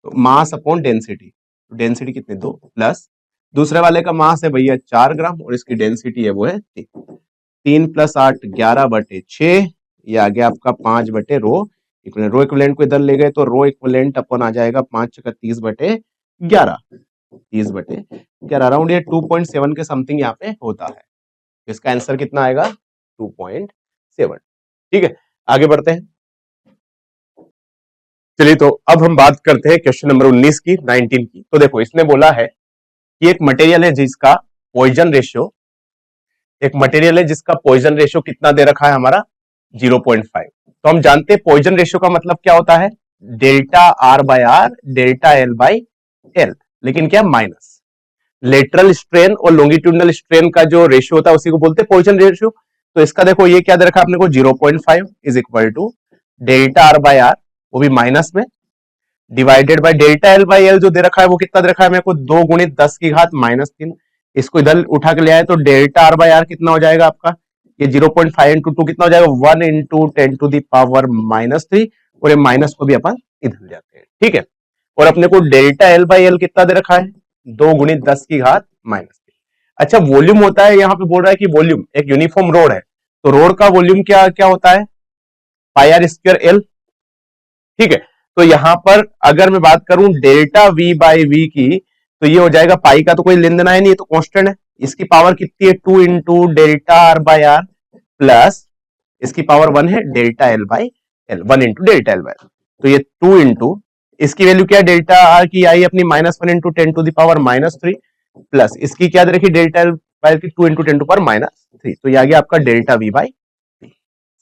तो मास अपॉन डेंसिटी, डेंसिटी कितनी 2 प्लस दूसरे वाले का मास है भैया 4 ग्राम और इसकी डेंसिटी है वो है 3, 3 + 8 11/6, ये आ गया आपका 5/रो इक्विवेलेंट। रो इक्विवेलेंट को इधर ले गए तो रो इक्विवेलेंट अपन आ जाएगा 5 का 30/11, 30/11 अराउंड ये 2.7 के समथिंग यहाँ पे होता है। इसका आंसर कितना आएगा 2.7। ठीक है, आगे बढ़ते हैं। चलिए तो अब हम बात करते हैं क्वेश्चन नंबर 19 की, 19 की। तो देखो इसने बोला है कि एक मटेरियल है जिसका पॉइजन रेशियो, एक मटेरियल है जिसका पॉइजन रेशियो कितना दे रखा है हमारा 0.5। तो हम जानते हैं पॉइजन रेशियो का मतलब क्या होता है, डेल्टा R/R डेल्टा L/L, लेकिन क्या माइनस लेटरल स्ट्रेन और लॉन्गिट्यूडनल स्ट्रेन का जो रेशियो होता है उसी को बोलते हैं पॉइजन रेशियो। तो इसका देखो ये क्या दे रखा है अपने को 0.5 is equal to delta R/R, वो भी माइनस में, डिवाइडेड बाय डेल्टा L/L जो दे रखा है वो कितना दे रखा है मेरे को 2 × 10⁻³ इसको इधर उठा के ले आए तो डेल्टा R/R कितना हो जाएगा आपका, ये 0.5 × 2 कितना हो जाएगा 1 × 10⁻³ और ये माइनस को भी अपन इधर ले जाते हैं। ठीक है, और अपने को डेल्टा L/L कितना दे रखा है 2 × 10⁻³। अच्छा वॉल्यूम होता है, यहाँ पे बोल रहा है कि वॉल्यूम एक यूनिफॉर्म रोड है तो रोड का वॉल्यूम क्या क्या होता है πr²L। ठीक है, तो यहां पर अगर मैं बात करूं डेल्टा V/V की तो ये हो जाएगा पाई का तो कोई लेन देना है नहीं, ये तो कांस्टेंट है। इसकी पावर कितनी है 2 × डेल्टा R/R प्लस इसकी पावर 1 है डेल्टा L/L, 1 × डेल्टा L/L। तो ये 2 × इसकी वैल्यू क्या है डेल्टा R की आई अपनी -1 × 10⁻³ प्लस इसकी क्या दे रखी डेल्टा L/L की 2 × 10⁻³ तो ये आ गया आपका डेल्टा V/V।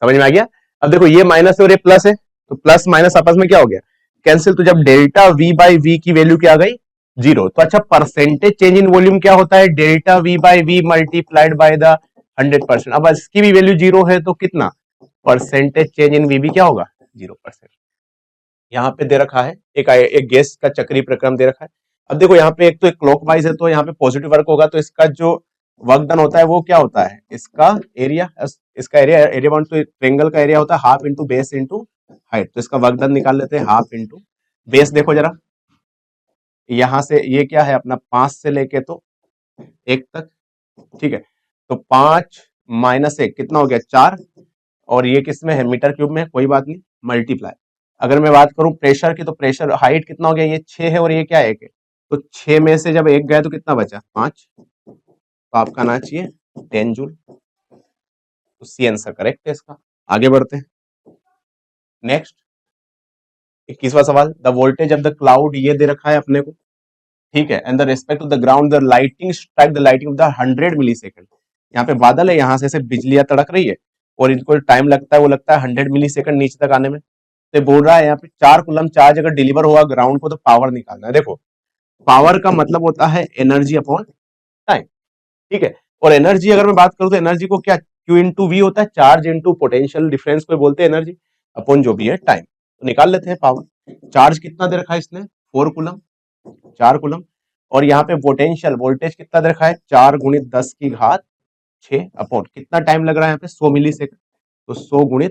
समझ में आ गया। अब देखो ये माइनस है और ये प्लस है तो प्लस माइनस आपस में क्या हो गया कैंसिल, तो जब डेल्टा V/V की वैल्यू क्या आ गई 0। तो अच्छा परसेंटेज चेंज इन वॉल्यूम क्या होता है delta V/V multiplied by the 100%। अब इसकी भी वैल्यू 0 है तो कितना परसेंटेज चेंज इन VB क्या होगा 0%। यहाँ पे दे रखा है एक गैस का चक्रीय प्रक्रम दे रखा है। अब देखो यहाँ पे एक तो क्लॉकवाइज है तो यहाँ पे पॉजिटिव वर्क होगा तो इसका जो वर्क डन होता है वो क्या होता है इसका एरिया बाउंड तो ट्रेंगल का एरिया होता है half into base into height. तो इसका वर्क डन निकाल लेते हैं हाफ इंटू बेस। देखो जरा यहां से ये क्या है अपना 5 से लेके तो 1 तक। ठीक है, तो 5 - 1 कितना हो गया 4 और ये किस में है मीटर क्यूब में, कोई बात नहीं मल्टीप्लाई। अगर मैं बात करूं प्रेशर की तो प्रेशर हाइट कितना हो गया ये 6 है और ये क्या है 1 है, तो 6 में से जब 1 गया तो कितना बचा 5, तो आपका आना चाहिए 10 जूल। तो सी आंसर करेक्ट है इसका। आगे बढ़ते हैं नेक्स्ट 21वां सवाल, the voltage of the cloud ये दे रखा है अपने को। ठीक है, and the respect of the ground the lighting strike the lighting of the 100 millisecond. यहाँ पे बादल है, यहाँ से बिजलियां तड़क रही है और इनको टाइम लगता है वो लगता है 100 मिलीसेकंड नीचे तक आने में। तो बोल रहा है यहाँ पे 4 कूलम चार्ज अगर डिलीवर हुआ ग्राउंड को तो पावर निकालना है। देखो पावर का मतलब होता है एनर्जी अपॉन टाइम। ठीक है, और एनर्जी अगर मैं बात करूं तो एनर्जी को क्या Q × V होता है, चार्ज इंटू पोटेंशियल डिफरेंस को बोलते हैं एनर्जी अपॉन जो भी है टाइम। तो निकाल लेते हैं पावर। चार्ज कितना दे रखा है इसने 4 कूलम, 4 कूलम, और यहाँ पे पोटेंशियल वोल्टेज कितना दे रखा है 4 × 10⁶ अपॉन कितना टाइम लग रहा है यहाँ पे 100 मिलीसेकंड। तो 100 ×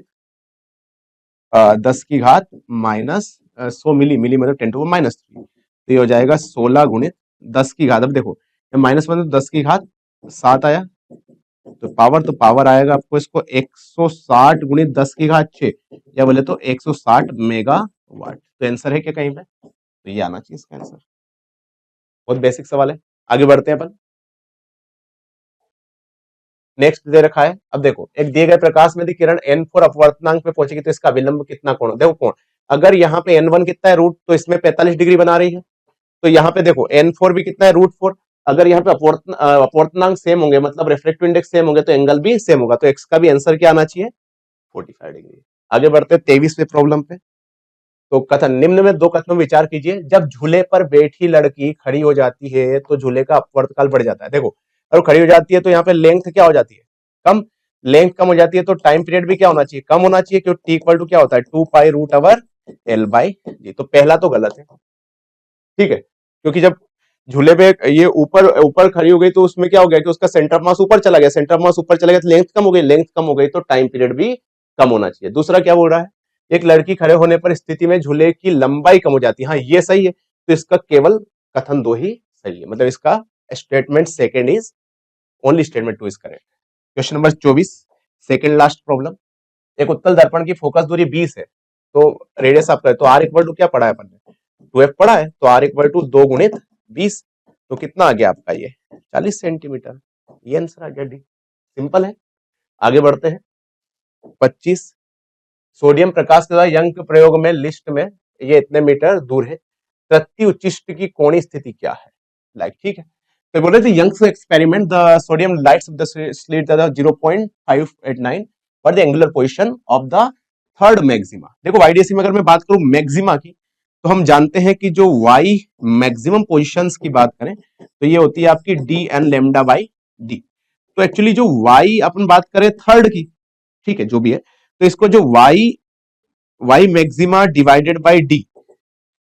10⁻⁻100 मिली मतलब 10⁻³ तो ये हो जाएगा 16 × 10⁻। अब देखो माइनस मतलब 10⁻7 आया तो पावर आएगा आपको इसको 160 × 10⁻6 या बोले तो 160 मेगावाट। तो आंसर है क्या कहीं पे, तो ये आना चाहिए इसका आंसर। बहुत बेसिक सवाल है, आगे बढ़ते हैं अपन। नेक्स्ट दे रखा है, अब देखो एक दिए गए प्रकाश में यदि किरण n4 अपवर्तनांक पे पहुंचेगी तो इसका विलंब कितना कोण, देखो कोण अगर यहाँ पे n1 कितना है रूट तो इसमें 45 डिग्री बना रही है। तो यहाँ पे देखो n4 भी कितना है √4। अगर यहाँ पे अपवर्तनांक सेम होंगे मतलब रिफ्रैक्टिव इंडेक्स सेम होंगे तो एंगल भी सेम होगा। तो x का भी आंसर क्या आना चाहिए 45 डिग्री। आगे बढ़ते हैं 23वें प्रॉब्लम पे। तो कथन निम्न में 2 कथनों विचार कीजिए। जब झूले पर बैठी लड़की खड़ी हो जाती है तो झूले का अपवर्तकाल बढ़ जाता है। देखो अगर खड़ी हो जाती है तो यहाँ पे लेंथ क्या हो जाती है कम, लेंथ कम हो जाती है तो टाइम पीरियड भी क्या होना चाहिए कम होना चाहिए क्योंकि t क्या होता है 2π√L/g। तो पहला तो गलत है। ठीक है, क्योंकि जब झूले पे ये ऊपर ऊपर खड़ी हो गई तो उसमें क्या हो गया कि उसका सेंटर ऑफ मास ऊपर चला गया, सेंटर ऑफ मास ऊपर चला गया तो लेंथ कम हो गई, लेंथ कम हो गई तो टाइम पीरियड भी कम होना चाहिए। दूसरा क्या बोल रहा है एक लड़की खड़े होने पर स्थिति में झूले की लंबाई कम हो जाती है। हाँ ये सही है, तो इसका केवल कथन 2 ही सही है, मतलब इसका statement second is only statement 2 is correct. Question number 24, second last problem. एक उत्तल दर्पण की फोकस दूरी 20 है, तो रेडियस आपका है, तो आर इक्वल टू क्या पढ़ा है अपन ने, 2f पढ़ा है, तो आर इक्वल टू 2 गुणित 20, तो कितना आ गया आपका ये 40 सेंटीमीटर। ये आंसर आ गया डी। सिंपल है। आगे बढ़ते हैं। 25, सोडियम प्रकाश तथा यंग प्रयोग में लिस्ट में ये इतने मीटर दूर है, तृतीय उच्चिष्ट की कोणीय स्थिति क्या है, लाइक ठीक है। तो बोल रहे थे Young's experiment the sodium lights of the slit 0.589 for the angular position of the third maxima. देखो वाईडीएसी में अगर मैं बात करूं मैक्सिमा की, तो हम जानते हैं कि जो वाई मैक्सिमम पोजीशंस की बात करें तो ये होती है आपकी D N lambda by D. तो एक्चुअली जो वाई अपन बात करें थर्ड की, ठीक है जो भी है, तो इसको जो Y maxima divided by D,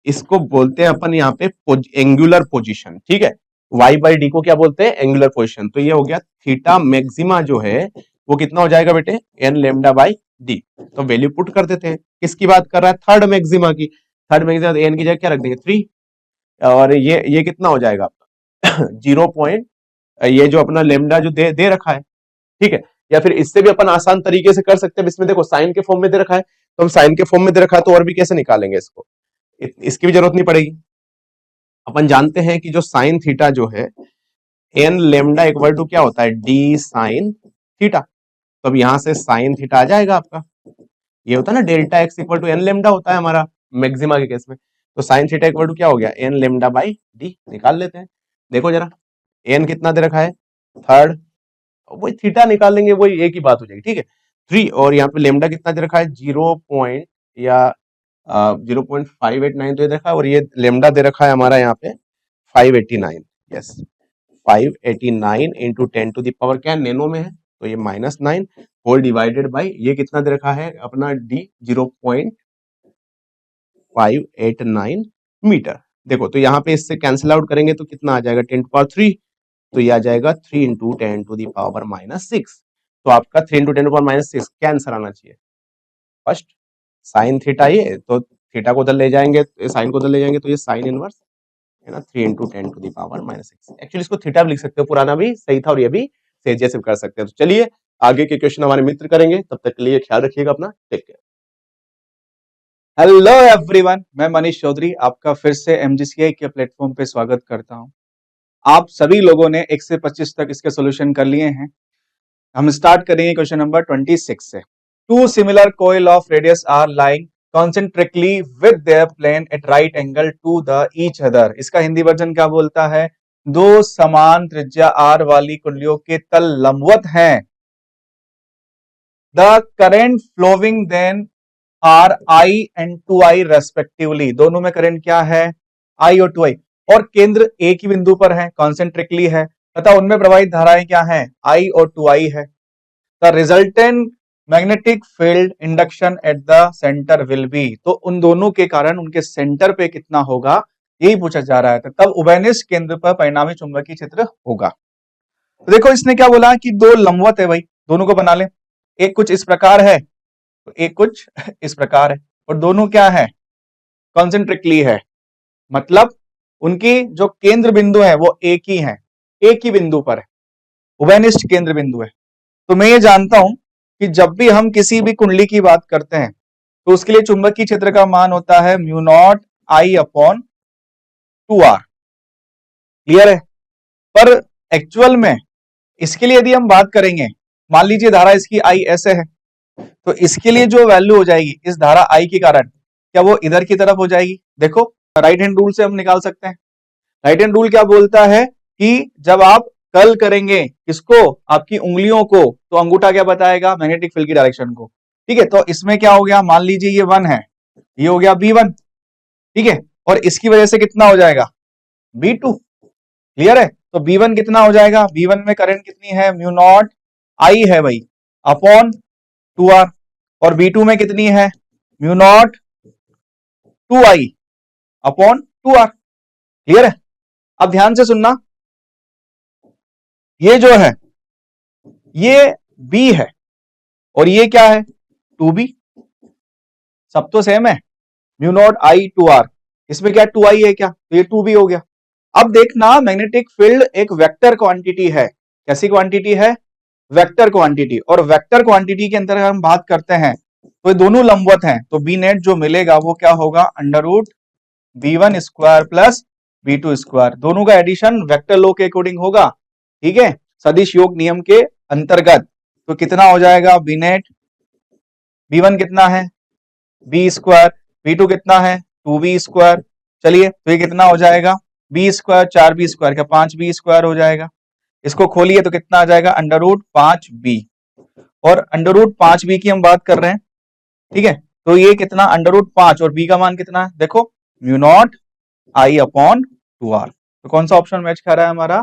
इसको बोलते हैं अपन यहाँ पे एंगुलर पोजीशन, ठीक है। वाई बाई डी को क्या बोलते हैं, एंगुलर पोजीशन। तो ये हो गया थीटा मैक्सिमा जो है वो कितना हो जाएगा बेटे, एन लेमडा बाई डी। तो वैल्यू पुट कर देते हैं। किसकी बात कर रहा है, थर्ड मैक्सिमा की। थर्ड मैक्सिमा एन की जगह क्या रख देंगे 3, और ये कितना हो जाएगा आपका 0 पॉइंट, ये जो अपना लेमडा जो दे रखा है, ठीक है। या फिर इससे भी अपन आसान तरीके से कर सकते हैं। इसमें देखो साइन के फॉर्म में दे रखा है, तो हम साइन के फॉर्म में दे रखा है, तो और भी कैसे निकालेंगे इसको, इसकी भी जरूरत नहीं पड़ेगी। अपन जानते हैं कि जो साइन थीटा जो है एन लेमडा इक्वल टू क्या होता है, डी साइन थीटा। तो अब यहां से साइन थीटा आ जाएगा आपका, ये होता है ना delta X equal to N lambda होता है हमारा मैक्सिमा के केस में। तो साइन थीटा इक्वल टू क्या हो गया, एन लेमडा बाई डी। निकाल लेते हैं। देखो जरा एन कितना दे रखा है, थर्ड, वही थीटा निकाल लेंगे, वही एक ही बात हो जाएगी, ठीक है। 3, और यहाँ पे लेमडा कितना दे रखा है 0 पॉइंट या 0.589 तो ये देखा है, और ये लेमडा दे रखा है हमारा यहाँ पे 589, yes 589 into 10 to the power क्या है, नैनो में है, तो ये -9 होल डिवाइडेड बाई ये कितना दे रखा है अपना डी 0.589 मीटर। देखो तो यहाँ पे इससे कैंसिल आउट करेंगे तो कितना आ जाएगा 10 टू पावर 3, तो ये आ जाएगा 3 इंटू 10 टू द पावर -6। तो आपका 3 इंटू 10 टू पावर -6 क्या आंसर आना चाहिए, फर्स्ट साइन थीटा, ये तो थीटा को उधर ले जाएंगे, साइन को उधर ले जाएंगे, तो ये साइन इनवर्स है ना 3 into 10 to the power -6। Actually इसको थीटा भी लिख सकते हो, पुराना भी सही था और ये भी सही, जैसे कर सकते हैं। तो चलिए आगे के क्वेश्चन हमारे मित्र करेंगे, तब तक के लिए ख्याल रखिएगा अपना, टेक केयर। हेलो एवरीवन, मैं मनीष चौधरी आपका फिर से एमजीसीआई के प्लेटफॉर्म पे स्वागत करता हूं। आप सभी लोगों ने 1 से 25 तक इसके सॉल्यूशन कर लिए हैं। हम स्टार्ट करेंगे क्वेश्चन नंबर 26 से। Two similar coil of radius R lying concentrically with their plane at right angle to the each other. इसका हिंदी वर्जन क्या बोलता है, दो समान त्रिज्या आर वाली कुंडलियों के तल लंबवत हैं। The current flowing then are I and 2i respectively. दोनों में करंट क्या है, आई और 2i, और केंद्र एक ही बिंदु पर है, कॉन्सेंट्रिकली है, तथा उनमें प्रवाहित धाराएं क्या है, आई और 2i है। The resultant magnetic field induction at the centre will be. तो उन दोनों के कारण उनके सेंटर पे कितना होगा, यही पूछा जा रहा है। तब उभयनिष्ठ केंद्र पर परिणामी चुंबकीय क्षेत्र होगा। तो देखो इसने क्या बोला कि दो लंबवत है भाई, दोनों को बना ले। एक कुछ इस प्रकार है, तो एक कुछ इस प्रकार है, और दोनों क्या है, कॉन्सेंट्रिकली है, मतलब उनकी जो केंद्र बिंदु है वो एक ही है, एक ही बिंदु पर है, उभयनिष्ठ केंद्र बिंदु है। तो मैं ये जानता हूं कि जब भी हम किसी भी कुंडली की बात करते हैं तो उसके लिए चुंबकीय क्षेत्र का मान होता है mu not I upon 2r। Clear है। पर एक्चुअल में इसके लिए यदि हम बात करेंगे, मान लीजिए धारा इसकी आई ऐसे है, तो इसके लिए जो वैल्यू हो जाएगी इस धारा आई के कारण, क्या वो इधर की तरफ हो जाएगी। देखो राइट हैंड रूल से हम निकाल सकते हैं। राइट हैंड रूल क्या बोलता है कि जब आप कर्ल करेंगे किसको, आपकी उंगलियों को, तो अंगूठा क्या बताएगा, मैग्नेटिक फील्ड की डायरेक्शन को। ठीक है, तो इसमें क्या हो गया, मान लीजिए ये 1 है, ये हो गया B1, ठीक है, और इसकी वजह से कितना हो जाएगा B2। क्लियर है। तो B1 कितना हो जाएगा, B1 में करंट कितनी है, म्यू नॉट आई है भाई अपॉन 2r, और B2 में कितनी है, mu naught 2i upon 2r। Clear है। अब ध्यान से सुनना, ये जो है ये B है और ये क्या है 2b, सब तो सेम है, म्यू नॉट आई 2r, इसमें क्या 2i है क्या, तो ये 2b हो गया। अब देखना मैग्नेटिक फील्ड एक वेक्टर क्वांटिटी है। कैसी क्वांटिटी है, वेक्टर क्वांटिटी, और वेक्टर क्वांटिटी के अंदर अगर हम बात करते हैं तो ये दोनों लंबवत हैं, तो बी नेट जो मिलेगा वो क्या होगा, under root b1 square plus b2 square, दोनों का एडिशन वेक्टर लॉ के अकॉर्डिंग होगा, ठीक है, सदिश योग नियम के अंतर्गत। तो कितना हो जाएगा बी नेट, b1 कितना है b स्क्वायर, b2 कितना है 2b स्क्वायर, चलिए तो ये कितना हो जाएगा b स्क्वायर, 4b स्क्वायर का 5b स्क्वायर हो जाएगा, इसको खोलिए तो कितना आ जाएगा अंडर रूट 5b, और अंडर रूट 5b की हम बात कर रहे हैं, ठीक है, तो ये कितना अंडर रूट 5 और b का मान कितना है, देखो mu not I upon 2r, तो कौन सा ऑप्शन मैच कर रहा है हमारा,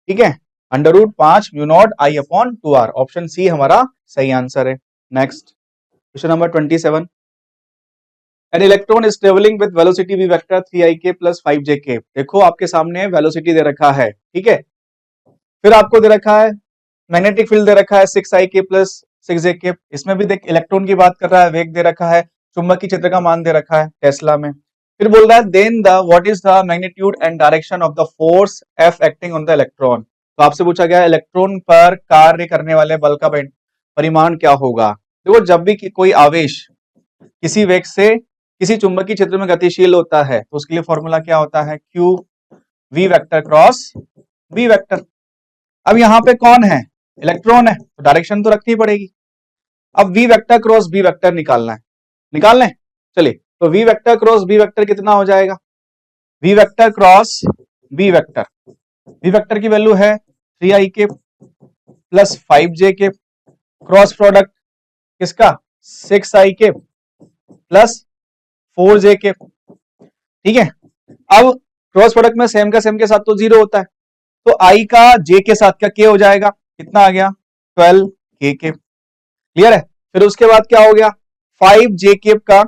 ठीक है, under root 5 mu not I upon 2r, option C हमारा सही आंसर है। Next question number 27, an electron is travelling with velocity v vector 3ik plus 5jk, देखो आपके सामने वेलोसिटी दे रखा है, ठीक है, फिर आपको दे रखा है मैग्नेटिक फील्ड दे रखा है 6ik प्लस 6jk, इसमें भी देख इलेक्ट्रॉन की बात कर रहा है, वेग दे रखा है, चुंबकीय क्षेत्र का मान दे रखा है टेस्ला में, फिर बोल रहा है then the what is the magnitude and direction of the force F acting on the electron, तो आपसे पूछा गया इलेक्ट्रॉन पर कार्य करने वाले बल का परिमाण क्या होगा। देखो जब भी कोई आवेश किसी वेग से किसी चुंबकीय क्षेत्र में गतिशील होता है तो उसके लिए फॉर्मूला क्या होता है, Q V vector cross B vector. अब यहाँ पे कौन है, इलेक्ट्रॉन है, तो डायरेक्शन तो रखनी पड़ेगी, अब V vector cross B vector निकालना है, चलिए तो V vector cross B vector कितना हो जाएगा, V vector cross B vector, V vector की वैल्यू है 3ik plus 5jk, cross product किसका 6ik प्लस 4jk, ठीक है, अब क्रॉस प्रोडक्ट में सेम का सेम के साथ तो जीरो होता है, तो i का j के साथ का k हो जाएगा, कितना आ गया 12kk, क्लियर है, फिर उसके बाद क्या हो गया 5jk का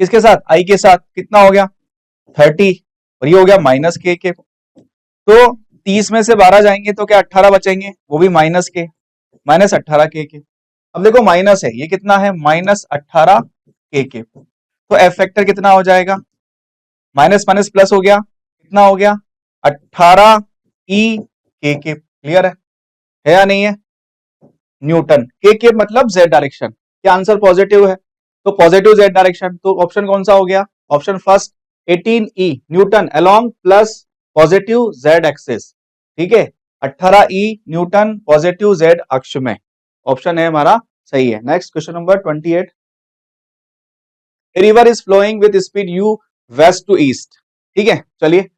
किसके साथ i के साथ कितना हो गया 30, और ये हो गया माइनस k, तो 30 में से 12 जाएंगे तो क्या 18 बचेंगे, वो भी माइनस के, माइनस 18k। अब देखो माइनस है, ये कितना है माइनस 18k, तो एफ फैक्टर कितना हो जाएगा, माइनस माइनस प्लस हो गया, कितना हो गया 18ek, क्लियर है या नहीं है, न्यूटन, के मतलब जेड डायरेक्शन, क्या आंसर पॉजिटिव है, तो पॉजिटिव जेड डायरेक्शन, तो ऑप्शन कौन सा हो गया, option first 18e Newton along plus positive Z axis, ठीक है 18e न्यूटन पॉजिटिव जेड अक्ष में, ऑप्शन है हमारा सही है। Next question number 28, river is flowing with speed u west to east, ठीक है, चलिए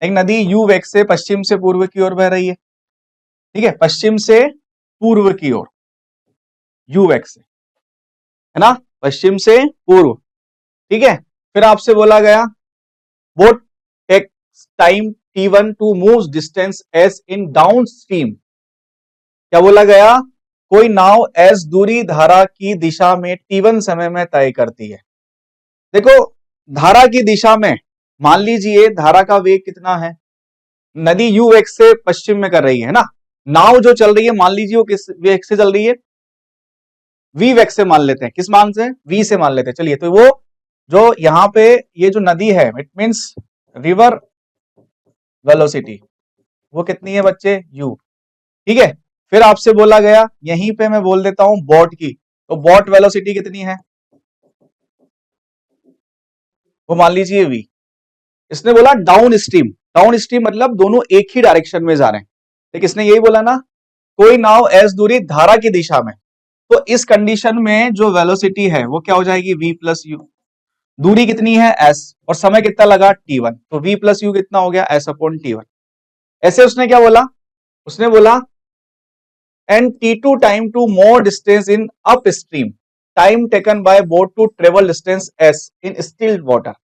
एक नदी u वेग से पश्चिम से पूर्व की ओर बह रही है, ठीक है, पश्चिम से पूर्व की ओर u वेग से, है ना, पश्चिम से पूर्व, ठीक है, फिर आपसे बोला गया what takes time t1 to move distance s in downstream, क्या बोला गया, कोई नाव s दूरी धारा की दिशा में t1 समय में तय करती है, देखो धारा की दिशा में मान लीजिए धारा का वेग कितना है, नदी u वेग से पश्चिम में कर रही है ना, नाव जो चल रही है मान लीजिए वो किस वेग से चल रही है, v वेग से मान लेते हैं, किस मान से v से मान लेते हैं, चलिए तो वो जो यहाँ पे ये जो नदी है इट मींस रिवर वेलोसिटी वो कितनी है बच्चे u, ठीक है, फिर आपसे बोला गया यहीं पे मैं बोल देता हूं बोट की, तो बोट वेलोसिटी कितनी है, वो मान लीजिए v, इसने बोला डाउन स्ट्रीम मतलब दोनों एक ही डायरेक्शन में जा रहे हैं, लेकिन इसने यही बोला ना कोई नाव s दूरी धारा की दिशा में, तो इस कंडीशन में जो वेलोसिटी है वो क्या हो जाएगी v प्लस यू, दूरी कितनी है s और समय कितना लगा t1, तो v प्लस यू कितना हो गया s अपॉन t1, ऐसे उसने क्या बोला, उसने बोला and t2 time to more distance in upstream time taken by boat to travel distance s in still water,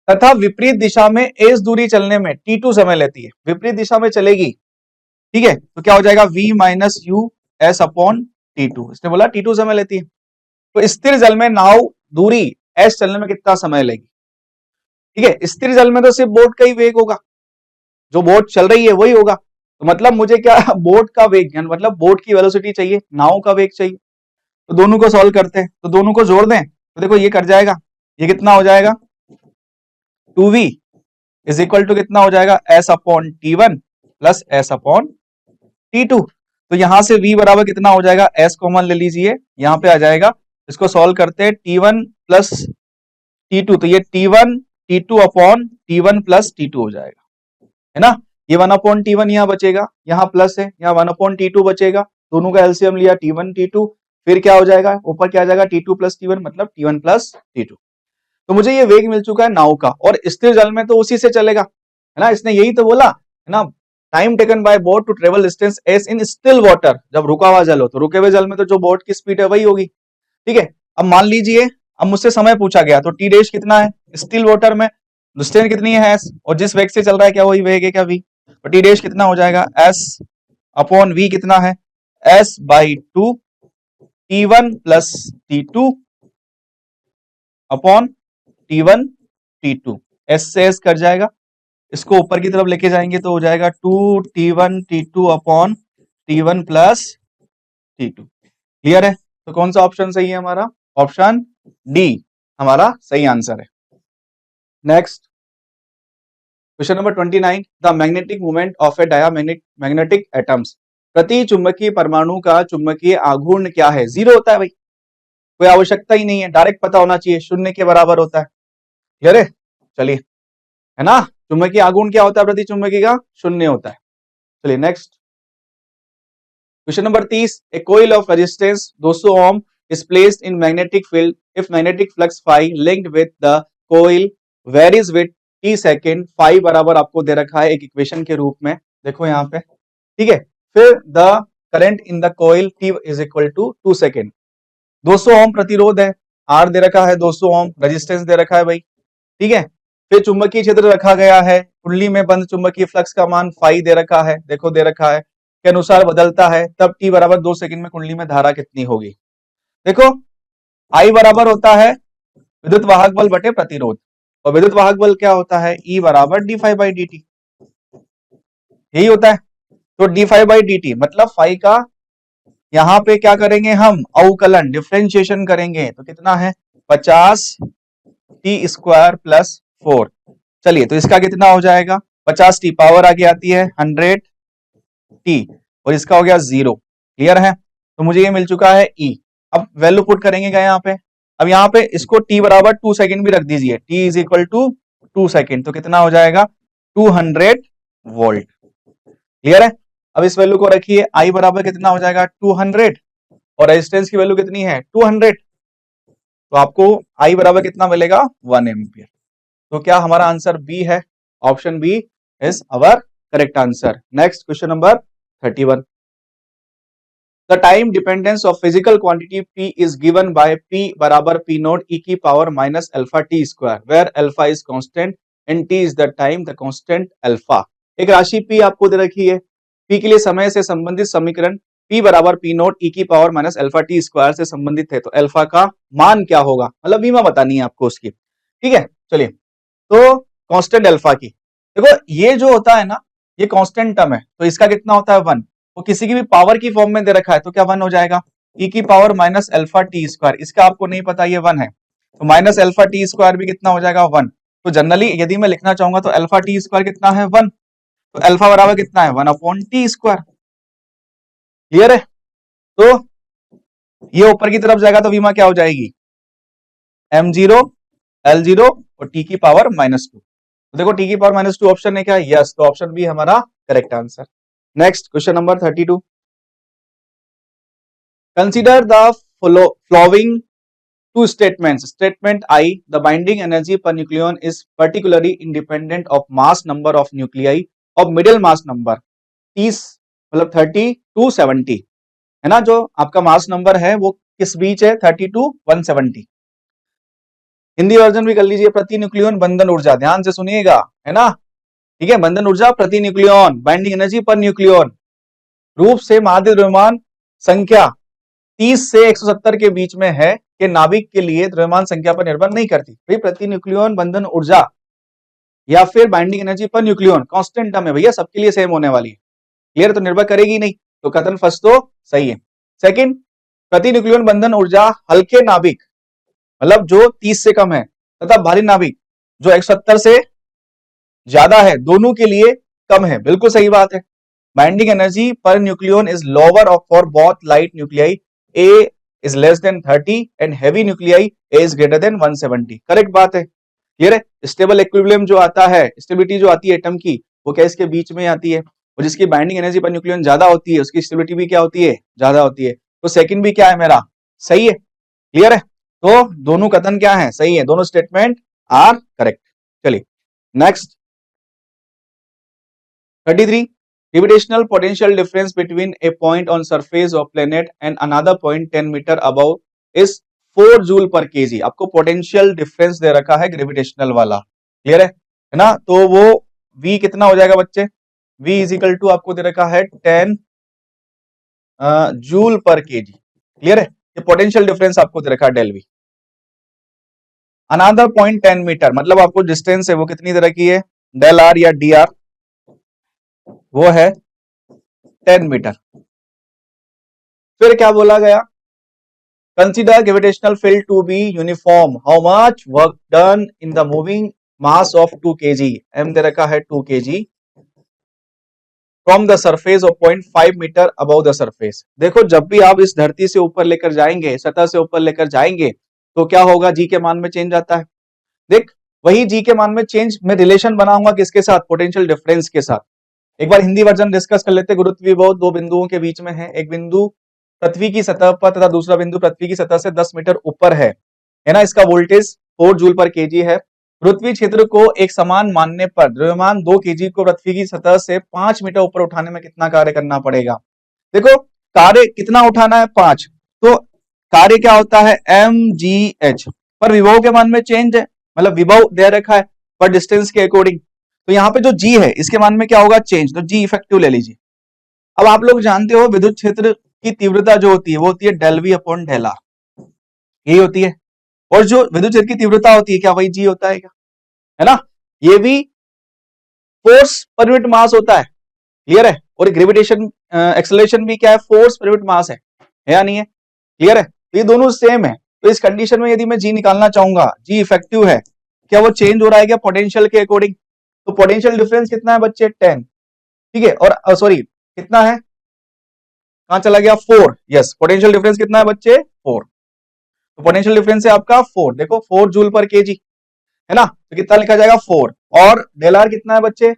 तथा विपरीत दिशा में s दूरी चलने में t2 समय लेती है, विपरीत दिशा में चलेगी, ठीक है, तो क्या हो जाएगा v minus you s upon t2, इसने बोला t2 समय लेती है, तो स्थिर जल में नाव दूरी s चलने में कितना समय लेगी, ठीक है, स्थिर जल में तो सिर्फ बोट का ही वेग होगा, जो बोट चल रही है वही होगा, तो मतलब मुझे क्या बोट का वेग मतलब बोट की वेलोसिटी चाहिए, नाव का वेग चाहिए, तो दोनों को सॉल्व करते हैं, तो दोनों को जोड़ दें तो देखो ये कट जाएगा, ये कितना हो जाएगा 2v इज इक्वल टू कितना हो जाएगा s upon t1 plus s upon T2। तो यहां से V बराबर कितना हो जाएगा, S कॉमन ले लीजिए, यहां पे आ जाएगा, इसको सॉल्व करते हैं, T1 प्लस T2, तो ये T1 T2 upon T1 plus T2 हो जाएगा, है ना। ये 1 अपॉन T1 यहाँ बचेगा, यहाँ प्लस है, यहाँ 1 अपॉन T2 बचेगा, दोनों का एलसीएम लिया T1 T2, फिर क्या हो जाएगा, ऊपर क्या आ जाएगा T2 प्लस T1 मतलब T1 प्लस T2। तो मुझे ये वेग मिल चुका है नाव का, और स्थिर जल में तो उसी से चलेगा, है ना, इसने यही तो बोला, है ना, time taken by boat to travel distance S in still water, जब रुका हुआ जल हो, तो रुके हुए जल में तो जो बोट की स्पीड है वही होगी, ठीक है। अब मान लीजिए, अब मुझसे समय पूछा गया, तो टी डैश कितना है स्टिल वाटर में, डिस्टेंस कितनी है एस, और जिस वेग से चल रहा है क्या वही वेग है क्या वी, तो टी डैश कितना हो जाएगा, एस अपॉन वी कितना है, S by 2 T1 plus T2 upon T1 T2, S से एस कट जाएगा, इसको ऊपर की तरफ लेके जाएंगे तो हो जाएगा 2T1 T2 upon T1 plus T2। Clear है, तो कौन सा ऑप्शन सही है हमारा, ऑप्शन डी हमारा सही आंसर है। Next question number 29, the magnetic moment of A diamagnetic atoms, प्रति चुंबकीय परमाणु का चुंबकीय आघूर्ण क्या है, जीरो होता है भाई, कोई आवश्यकता ही नहीं है, डायरेक्ट पता होना चाहिए, शून्य के बराबर होता है। क्लियर है, चलिए, है ना, चुंबकीय आघूर्ण क्या होता है प्रति चुंबकीय का, शून्य होता है। चलिए next question number 30, A coil of resistance 200 ohm is placed in magnetic field if magnetic flux phi linked with the coil varies with t second, phi बराबर आपको दे रखा है एक इक्वेशन के रूप में, देखो यहाँ पे, ठीक है, फिर the current in the coil t is equal to 2 second, 200 ohm प्रतिरोध है, R दे रखा है 200 ओम, रेजिस्टेंस दे रखा है भाई, ठीक है, फिर चुंबकीय क्षेत्र रखा गया है, कुंडली में बंद चुंबकीय फ्लक्स का मान फाई दे रखा है, देखो दे रखा है, के अनुसार बदलता है, तब t बराबर 2 सेकंड में कुंडली में धारा कितनी होगी, देखो I बराबर होता है विद्युत वाहक बल बटे प्रतिरोध, और विद्युत वाहक बल क्या होता है, E बराबर D phi by D T, यही होता है। तो D phi by D T मतलब फाई का यहां पे क्या करेंगे हम, अवकलन डिफरेंशिएशन करेंगे, तो कितना है 50 टी स्क्वायर प्लस 4, चलिए तो इसका कितना हो जाएगा, 50 टी पावर आगे आती है 100 टी, और इसका हो गया 0। क्लियर है, तो मुझे ये मिल चुका है E। अब वैल्यू पुट करेंगे क्या यहाँ पे, अब यहाँ पे इसको t बराबर 2 सेकंड भी रख दीजिए, t is equal to 2 second, तो कितना हो जाएगा 200 वोल्ट। क्लियर है, अब इस वैल्यू को रखिए, I बराबर कितना हो जाएगा 200, और रेजिस्टेंस की वैल्यू कितनी है 200, तो आपको I बराबर कितना मिलेगा 1 एम्पियर। तो क्या हमारा आंसर बी है, option B is our correct answer. Next question number 31, the time dependence of physical quantity p is given by p बराबर p नोट e की power minus alpha t square, where alpha is constant and t is the time, the constant alpha. एक राशि p आपको दे रखी है, p के लिए समय से संबंधित समीकरण p बराबर p नोट e की power minus alpha t square से संबंधित है, तो अल्फा का मान क्या होगा, मतलब बीमा बतानी है आपको उसकी, ठीक है। चलिए, तो कांस्टेंट अल्फा की, देखो ये जो होता है ना, ये कांस्टेंट टर्म है, तो इसका कितना होता है 1, वो किसी की भी पावर की फॉर्म में दे रखा है, तो क्या 1 हो जाएगा, e की power minus alpha T square, इसका आपको नहीं पता ये 1 है, तो माइनस अल्फा टी स्क्वायर भी कितना हो जाएगा 1। तो जनरली यदि मैं लिखना चाहूंगा तो अल्फा टी स्क्वायर कितना है 1, तो अल्फा बराबर कितना है 1 अपॉन टी स्क्वायर। क्लियर है, तो ये ऊपर की तरफ जाएगा तो बीमा क्या हो जाएगी m0 L0 और t की पावर -2, तो देखो t की पावर -2 ऑप्शन है क्या, यस, तो ऑप्शन बी हमारा correct answer. Next question number 32, consider the following two statements, statement I, the binding energy per nucleon is particularly independent of mass number of nuclei of middle mass number 30 मतलब 30 to 70, है ना, जो आपका mass number है वो किस बीच है 30 to 170। Hindi version भी कर लीजिए, प्रति न्यूक्लियन बंधन ऊर्जा, ध्यान से सुनिएगा, है ना, ठीक है, बंधन ऊर्जा प्रति nucleon, binding energy per nucleon, रूप से महाद्वीप द्रव्यमान संख्या 30 से 170 के बीच में है कि नाभिक के लिए द्रव्यमान संख्या पर निर्भर नहीं करती, भाई प्रति न्यूक्लियन बंधन ऊर्जा या फिर binding energy per nucleon constant term है भैया, सबके लिए सेम होने वाली है। क्लियर, तो निर्भर करेगी नहीं, तो कथन फर्स्ट तो सही है। सेकंड, प्रति न्यूक्लियन बंधन ऊर्जा हल्के नाभिक मतलब जो 30 से कम है तथा भारी नाभिक जो 170 से ज्यादा है, दोनों के लिए कम है, बिल्कुल सही बात है। Binding energy per nucleon is lower for both light nuclei, A is less than 30 and heavy nuclei A is greater than 170। Correct बात है, क्लियर है। स्टेबल इक्विलिब्रियम जो आता है, स्टेबिलिटी जो आती है एटम की, वो क्या इसके बीच में आती है, और जिसकी बाइंडिंग एनर्जी पर न्यूक्लियन ज्यादा होती है उसकी स्टेबिलिटी भी क्या होती है, ज्यादा होती है। तो सेकंड भी क्या है मेरा, सही है, क्लियर है। तो दोनों कथन क्या है, सही है, दोनों स्टेटमेंट आर करेक्ट। चलिए next 33, gravitational potential difference between a point on surface of planet and another point 10 metre above is 4 joule per KG. आपको पोटेंशियल डिफरेंस दे रखा है ग्रेविटेशनल वाला, क्लियर है ना। तो वो v कितना हो जाएगा बच्चे, v इज इक्वल टू आपको दे रखा है 10 जूल पर केजी, क्लियर है। ये पोटेंशियल डिफरेंस आपको दे रखा है del V. Another point 10 metre, मतलब आपको डिस्टेंस है वो कितनी तरह की है, डेल आर या डी आर, वो है 10 मीटर। फिर क्या बोला गया, consider gravitational field to be uniform, how much work done in the moving mass of 2 kg, M दे रखा है 2 kg from the surface of 0.5 metre above the surface. देखो जब भी आप इस धरती से ऊपर लेकर जाएंगे, सतह से ऊपर लेकर जाएंगे, तो क्या होगा, जी के मान में चेंज आता है। देख वही जी के मान में चेंज में रिलेशन बनाऊंगा किसके साथ, पोटेंशियल डिफरेंस के साथ। एक बार हिंदी वर्जन डिस्कस कर लेते। गुरुत्व विभव दो बिंदुओं के बीच में है, एक बिंदु पृथ्वी की सतह पर तथा दूसरा बिंदु पृथ्वी की सतह से 10 मीटर ऊपर है ना। इसका वोल्टेज 4 जूल पर केजी है। पृथ्वी क्षेत्र को एक समान मानने पर द्रव्यमान 2 केजी को पृथ्वी की सतह से 5 मीटर ऊपर उठाने में कितना कार्य करना पड़ेगा। देखो कार्य कितना उठाना है, 5, तो कार्य क्या होता है mgh, पर विभव के मान में चेंज है, मतलब विभव दे रखा है पर डिस्टेंस के अकॉर्डिंग, तो यहाँ पे जो जी है इसके मान में क्या होगा, चेंज, तो जी इफेक्टिव ले लीजिए। अब आप लोग जानते हो विद्युत क्षेत्र की तीव्रता जो होती है वो होती है del V upon del R, यही होती है। और जो विद्युत क्षेत्र की तीव्रता होती है क्या वही जी होता है क्या, है ना। ये भी फोर्स पर यूनिट मास होता है, क्लियर है। और ग्रेविटेशन एक्सेलरेशन भी क्या है, फोर्स पर यूनिट मास है या नहीं है, क्लियर है। तो ये दोनों सेम है। तो इस कंडीशन में यदि मैं जी निकालना चाहूंगा, जी इफेक्टिव है, क्या वो चेंज हो रहा है क्या पोटेंशियल के अकॉर्डिंग। तो पोटेंशियल डिफरेंस कितना है बच्चे 10, ठीक है। और सॉरी कितना है, कहां चला गया 4, यस पोटेंशियल डिफरेंस कितना है बच्चे 4। तो पोटेंशियल डिफरेंस है आपका 4, देखो 4 जूल पर केजी है ना, तो कितना लिखा जाएगा 4। और डेल आर कितना है बच्चे,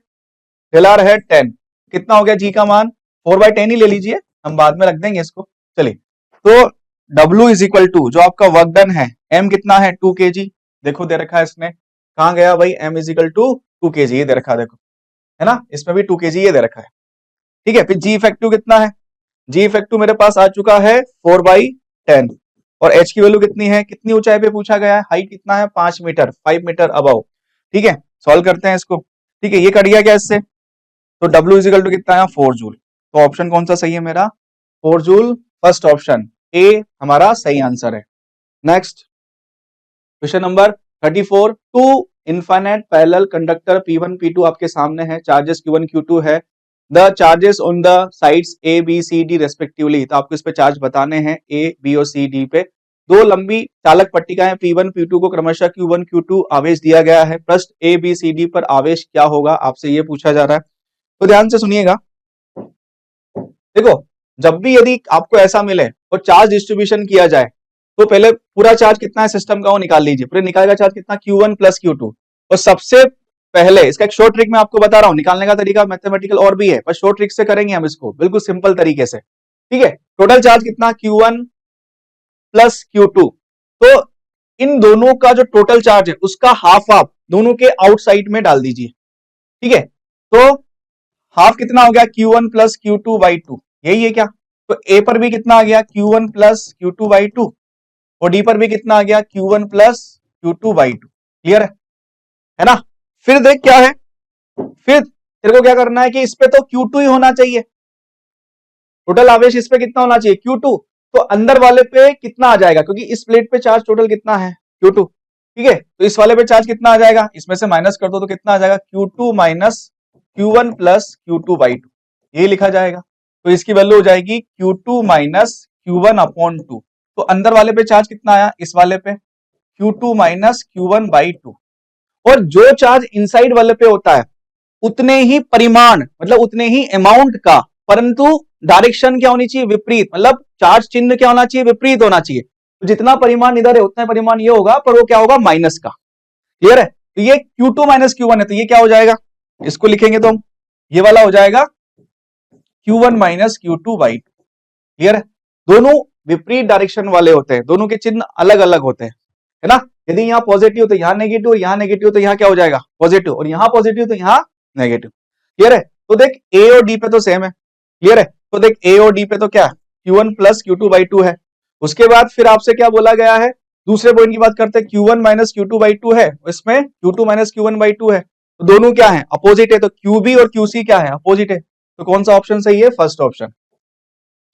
डेल आर है 10, कितना हो गया जी का मान 4/10 ही ले लीजिए, हम बाद में रख देंगे इसको। चलिए तो W इज इक्वल टू जो आपका वर्क डन है m कितना है 2 kg, देखो दे रखा है इसने, कहां गया भाई m is equal to 2 kg, ये दे रखा है देखो, है ना, इसमें भी 2 kg ये दे रखा है, ठीक है। फिर जी इफेक्टिव कितना है, जी इफेक्टिव मेरे पास आ चुका है 4/10, और h की वैल्यू कितनी है, कितनी ऊंचाई पे पूछा गया है, हाइट कितना है 5 मीटर, 5 मीटर अबव, ठीक है। सॉल्व करते हैं इसको, ठीक है, ये कट गया क्या इससे, तो W इज इक्वल टू कितना है 4 जूल। तो ऑप्शन कौन सा सही है मेरा, 4 जूल, फर्स्ट ऑप्शन ए हमारा सही आंसर है। Next question number 34, two infinite parallel conductor P1 P2 आपके सामने है, चार्जेस Q1 Q2 है, the charges on the sides A B C D respectively, तो आपको इस पे चार्ज बताने हैं A B और C D पे। दो लंबी चालक पट्टिकाएं P1 P2 को क्रमशः Q1 Q2 आवेश दिया गया है, प्रश्न A B C D पर आवेश क्या होगा, आपसे ये पूछा जा रहा है। तो ध्यान से सुनिएगा, देखो जब भी यदि आपको ऐसा मिले और चार्ज डिस्ट्रीब्यूशन किया जाए, तो पहले पूरा चार्ज कितना है सिस्टम का वो निकाल लीजिए, पूरे निकालेगा चार्ज कितना Q1 प्लस Q2। और सबसे पहले इसका एक शॉर्ट ट्रिक मैं आपको बता रहा हूं, निकालने का तरीका मैथमेटिकल और भी है, पर शॉर्ट ट्रिक से करेंगे हम इसको बिल्कुल सिंपल तरीके से, ठीक है। टोटल चार्ज कितना Q1 प्लस Q2, तो इन दोनों का जो टोटल चार्ज है उसका हाफ आप दोनों के आउटसाइड में डाल दीजिए, ठीक है। तो हाफ कितना हो गया Q1 प्लस Q2/2, यही है क्या। तो A पर भी कितना आ गया Q1 प्लस Q2/2, और D पर भी कितना आ गया Q1 प्लस Q2/2, क्लियर है ना। फिर देख क्या है, फिर तेरे को क्या करना है कि इस पे तो Q2 ही होना चाहिए, टोटल आवेश इस पे कितना होना चाहिए Q2, तो अंदर वाले पे कितना आ जाएगा, क्योंकि इस प्लेट पे चार्ज टोटल कितना है Q2, ठीक है। तो इस वाले पे चार्ज कितना आ जाएगा, इसमें से माइनस कर दो तो कितना आ जाएगा Q2 minus Q1 plus Q2/2, ये लिखा जाएगा। तो इसकी वैल्यू हो जाएगी Q2 माइनस Q1/2। तो अंदर वाले पे चार्ज कितना आया, इस वाले पे Q2 माइनस Q1/2, और जो चार्ज इनसाइड वाले पे होता है उतने ही परिमाण मतलब उतने ही अमाउंट का परंतु डायरेक्शन क्या होनी चाहिए, विपरीत, मतलब चार्ज चिन्ह क्या होना चाहिए, विपरीत होना चाहिए। तो जितना परिमाण इधर है उतना परिमाण ये होगा, पर वो क्या होगा, माइनस का। क्लियर है? तो ये Q2 माइनस Q1 है, तो ये क्या हो जाएगा, इसको लिखेंगे तो हम, ये वाला हो जाएगा Q1 minus Q2 by two. Clear है? दोनों विपरीत डायरेक्शन वाले होते हैं, दोनों के चिन्ह अलग अलग होते हैं, है ना। यदि यहाँ पॉजिटिव तो यहाँ नेगेटिव, यहाँ नेगेटिव तो यहाँ क्या हो जाएगा, पॉजिटिव, और यहाँ पॉजिटिव तो यहाँ नेगेटिव। क्लियर है? तो देख ए और डी पे तो सेम है। क्लियर है? तो देख ए और डी पे तो क्या, Q1 plus Q2 by two है। उसके बाद फिर आपसे क्या बोला गया है, दूसरे पॉइंट की बात करते हैं, Q1 minus Q2 by two है, इसमें Q2 minus Q1 by two है, तो दोनों क्या है, अपोजिट है, तो QB और QC क्या है, अपोजिट है। तो कौन सा ऑप्शन सही है, फर्स्ट ऑप्शन।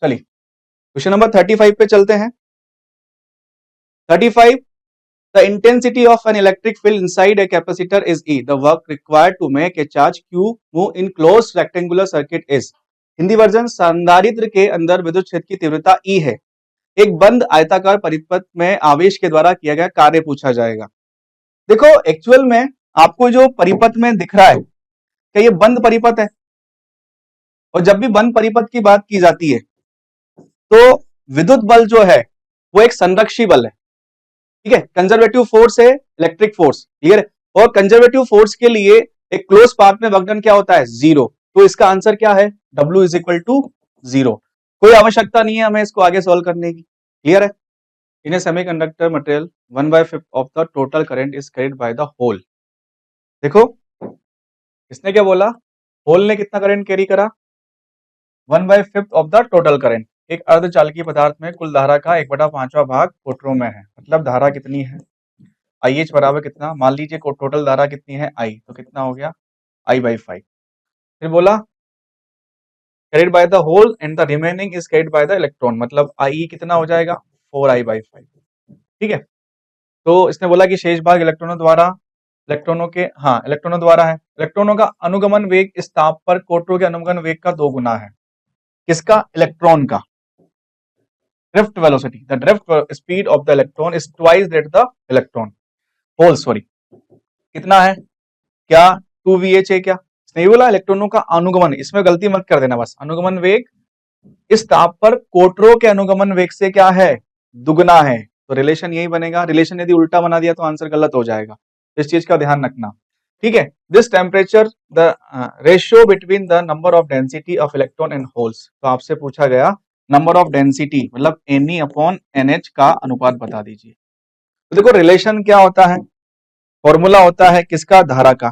चलिए क्वेश्चन नंबर 35 पे चलते हैं। 35, the intensity of an electric field inside a capacitor is E. The work required to make a charge Q move in closed rectangular circuit is. Hindi version, संधारित्र के अंदर विद्युत क्षेत्र की तीव्रता E है। एक बंद आयताकार परिपथ में आवेश के द्वारा किया गया कार्य पूछा जाएगा। देखो एक्चुअल में आपको जो परिपथ में दिख रहा है, क्या ये बंद परिपथ है? और जब भी बंद परिपथ की बात की जाती है तो विद्युत बल जो है वो एक संरक्षी बल है। ठीक है, कंजर्वेटिव फोर्स है इलेक्ट्रिक फोर्स। क्लियर है? और कंजर्वेटिव फोर्स के लिए एक क्लोज पाथ में वर्क डन क्या होता है, जीरो। तो इसका आंसर क्या है, W is equal to zero. कोई आवश्यकता नहीं है हमें इसको आगे सॉल्व करने की। क्लियर है? In a semiconductor material 1/5 of the total current is carried by the hole. देखो इसने क्या बोला, होल ने कितना करंट कैरी करा, 1/5 ऑफ द टोटल करंट। एक अर्धचालकीय पदार्थ में कुल धारा का 1/5वां भाग कोटरों में है, मतलब धारा कितनी है, IH बराबर कितना, मान लीजिए टोटल धारा कितनी है I, तो कितना हो गया I/5। फिर बोला carried by the whole and the remaining is carried by the electron, मतलब IE कितना हो जाएगा 4I/5। ठीक है, तो इसने बोला कि शेष भाग इलेक्ट्रॉनों द्वारा, इलेक्ट्रॉनों के, हाँ इलेक्ट्रॉनों द्वारा है। इलेक्ट्रॉनों का अनुगमन वेग इस ताप पर कोटरों के अनुगमन वेग का 2 गुना है। किसका, इलेक्ट्रॉन का। drift velocity, the drift speed of the electron is twice that the electron hole, sorry, कितना है, क्या 2VH है क्या, नहीं बोला, इलेक्ट्रॉनों का अनुगमन, इसमें गलती मत कर देना, बस अनुगमन वेग इस ताप पर कोटरों के अनुगमन वेग से क्या है, दुगना है। तो रिलेशन यही बनेगा। रिलेशन यदि उल्टा बना दिया तो आंसर गलत हो जाएगा, इस चीज का ध्यान रखना। ठीक है, this temperature the ratio between the number of density of electron and holes. तो आपसे पूछा गया नंबर ऑफ डेंसिटी मतलब Ne/NH का अनुपात बता दीजिए। तो देखो रिलेशन क्या होता है, फॉर्मूला होता है किसका, धारा का,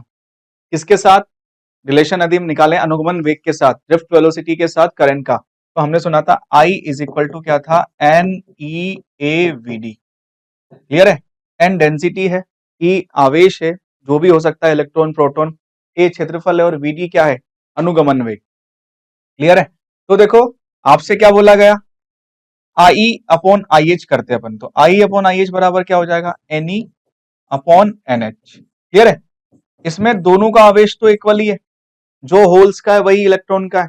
किसके साथ, रिलेशन यदि हम निकालें अनुगमन वेग के साथ, ड्रिफ्ट वेलोसिटी के साथ करंट का, तो हमने सुना था I इज इक्वल टू क्या था, NeAVD। क्लियर है? N डेंसिटी है, E आवेश है, जो भी हो सकता है इलेक्ट्रॉन प्रोटॉन, A क्षेत्रफल है और VD क्या है, अनुगमन वेग। क्लियर है? तो देखो आपसे क्या बोला गया, I/IH करते हैं अपन, तो I/IH बराबर क्या हो जाएगा, Ne/NH। क्लियर है? इसमें दोनों का आवेश तो इक्वल ही है, जो होल्स का है वही इलेक्ट्रॉन का है,